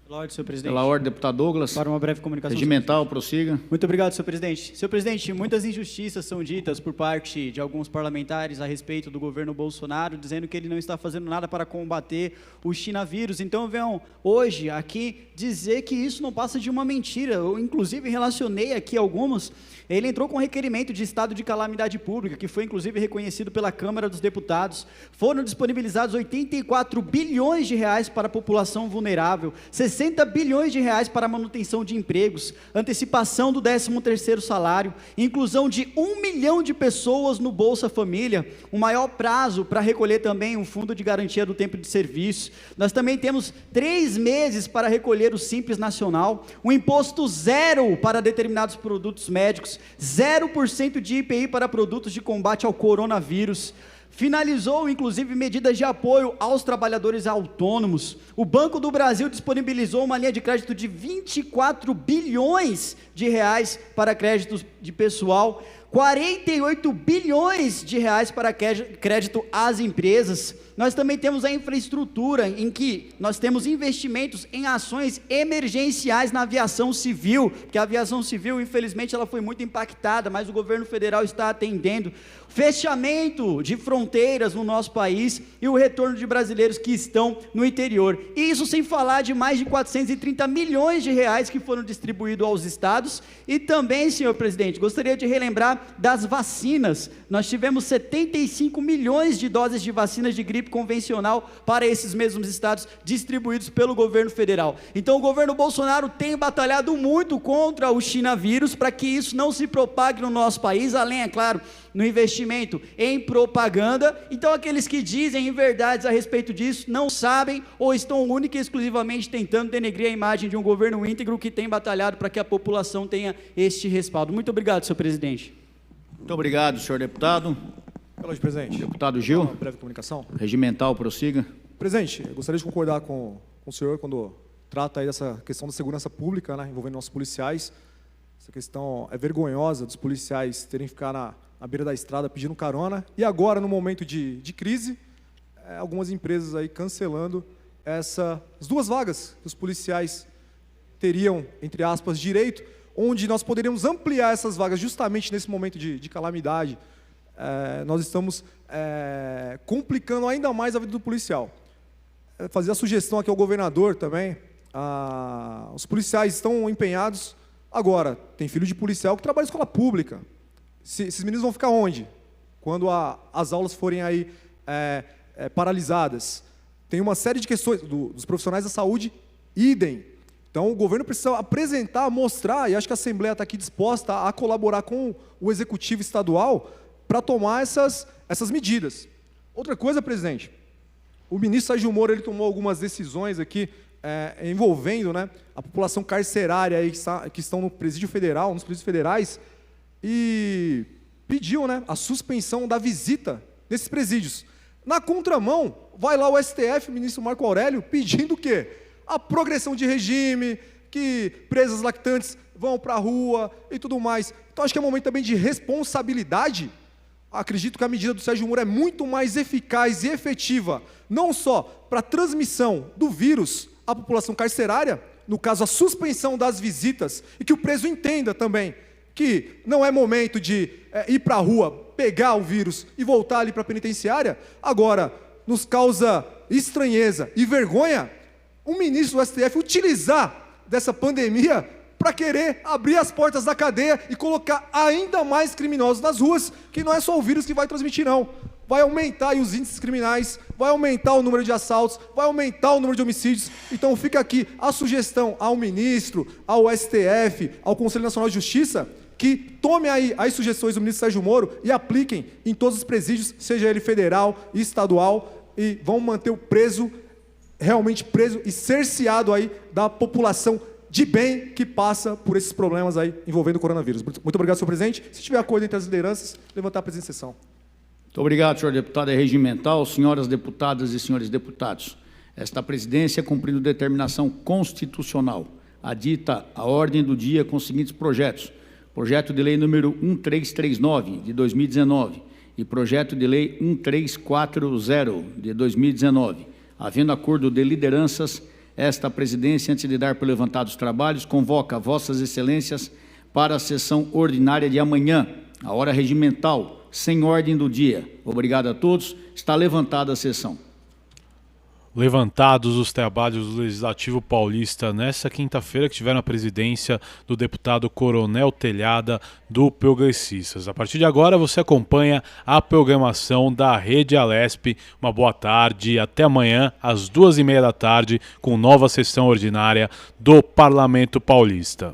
Pela ordem, senhor presidente. Pela ordem, deputado Douglas. Para uma breve comunicação. Regimental, prossiga. Muito obrigado, senhor presidente. Senhor presidente, muitas injustiças são ditas por parte de alguns parlamentares a respeito do governo Bolsonaro, dizendo que ele não está fazendo nada para combater o Chinavírus. Então, venham hoje aqui dizer que isso não passa de uma mentira. Eu, inclusive, relacionei aqui algumas. Ele entrou com requerimento de estado de calamidade pública, que foi, inclusive, reconhecido pela Câmara dos Deputados. Foram disponibilizados 84 bilhões de reais para a população vulnerável, 60 60 bilhões de reais para a manutenção de empregos, antecipação do 13º salário, inclusão de 1 milhão de pessoas no Bolsa Família, um maior prazo para recolher também um fundo de garantia do tempo de serviço. Nós também temos 3 meses para recolher o Simples Nacional, um imposto zero para determinados produtos médicos, 0% de IPI para produtos de combate ao coronavírus. Finalizou, inclusive, medidas de apoio aos trabalhadores autônomos. O Banco do Brasil disponibilizou uma linha de crédito de 24 bilhões de reais para créditos de pessoal, 48 bilhões de reais para crédito às empresas. Nós também temos a infraestrutura, em que nós temos investimentos em ações emergenciais na aviação civil, porque a aviação civil, infelizmente, ela foi muito impactada, mas o governo federal está atendendo. Fechamento de fronteiras no nosso país e o retorno de brasileiros que estão no interior. Isso sem falar de mais de 430 milhões de reais que foram distribuídos aos estados. E também, senhor presidente, gostaria de relembrar das vacinas. Nós tivemos 75 milhões de doses de vacinas de gripe convencional para esses mesmos estados, distribuídos pelo governo federal. Então o governo Bolsonaro tem batalhado muito contra o Chinavírus, para que isso não se propague no nosso país, além, é claro, no investimento em propaganda. Então aqueles que dizem inverdades a respeito disso não sabem, ou estão única e exclusivamente tentando denegrir a imagem de um governo íntegro que tem batalhado para que a população tenha este respaldo. Muito obrigado, senhor presidente. Muito obrigado, senhor deputado. Boa noite, presidente. Deputado Gil. Uma breve comunicação. Regimental, prossiga. Presidente, eu gostaria de concordar com o senhor quando trata aí dessa questão da segurança pública, né, envolvendo nossos policiais. Essa questão é vergonhosa dos policiais terem que ficar na beira da estrada pedindo carona. E agora, no momento de crise, algumas empresas aí cancelando as 2 vagas que os policiais teriam, entre aspas, direito, onde nós poderíamos ampliar essas vagas justamente nesse momento de calamidade. Nós estamos complicando ainda mais a vida do policial. Fazer a sugestão aqui ao governador também, os policiais estão empenhados. Agora, tem filho de policial que trabalha em escola pública. Esses meninos vão ficar onde? Quando as aulas forem aí paralisadas. Tem uma série de questões dos profissionais da saúde, idem. Então, o governo precisa apresentar, mostrar, e acho que a Assembleia está aqui disposta a colaborar com o Executivo Estadual para tomar essas medidas. Outra coisa, presidente, o ministro Sérgio Moro ele tomou algumas decisões aqui envolvendo, né, a população carcerária aí que estão no presídio federal, nos presídios federais, e pediu, né, a suspensão da visita desses presídios. Na contramão, vai lá o STF, o ministro Marco Aurélio, pedindo o quê? A progressão de regime, que presas lactantes vão para a rua e tudo mais. Então, acho que é um momento também de responsabilidade. Acredito que a medida do Sérgio Moro é muito mais eficaz e efetiva, não só para a transmissão do vírus à população carcerária, no caso, a suspensão das visitas, e que o preso entenda também que não é momento de ir para a rua, pegar o vírus e voltar ali para a penitenciária. Agora, nos causa estranheza e vergonha o ministro do STF utilizar dessa pandemia para querer abrir as portas da cadeia e colocar ainda mais criminosos nas ruas, que não é só o vírus que vai transmitir, não. Vai aumentar aí os índices criminais, vai aumentar o número de assaltos, vai aumentar o número de homicídios. Então fica aqui a sugestão ao ministro, ao STF, ao Conselho Nacional de Justiça, que tomem aí as sugestões do ministro Sérgio Moro e apliquem em todos os presídios, seja ele federal e estadual, e vão manter o preso realmente preso e cerceado aí da população de bem que passa por esses problemas aí envolvendo o coronavírus. Muito obrigado, senhor presidente. Se tiver acordo entre as lideranças, levantar a presente sessão. Muito obrigado, senhor deputado regimental, senhoras deputadas e senhores deputados. Esta presidência, cumprindo determinação constitucional, adita a ordem do dia com os seguintes projetos: projeto de lei número 1339, de 2019, e projeto de lei 1340, de 2019. Havendo acordo de lideranças, esta presidência, antes de dar por levantados os trabalhos, convoca vossas excelências para a sessão ordinária de amanhã, a hora regimental, sem ordem do dia. Obrigado a todos. Está levantada a sessão. levantados os trabalhos do Legislativo Paulista nessa quinta-feira, que tiveram a presidência do deputado Coronel Telhada, do Progressistas. A partir de agora você acompanha a programação da Rede Alesp. Uma boa tarde e até amanhã às 14h30 com nova sessão ordinária do Parlamento Paulista.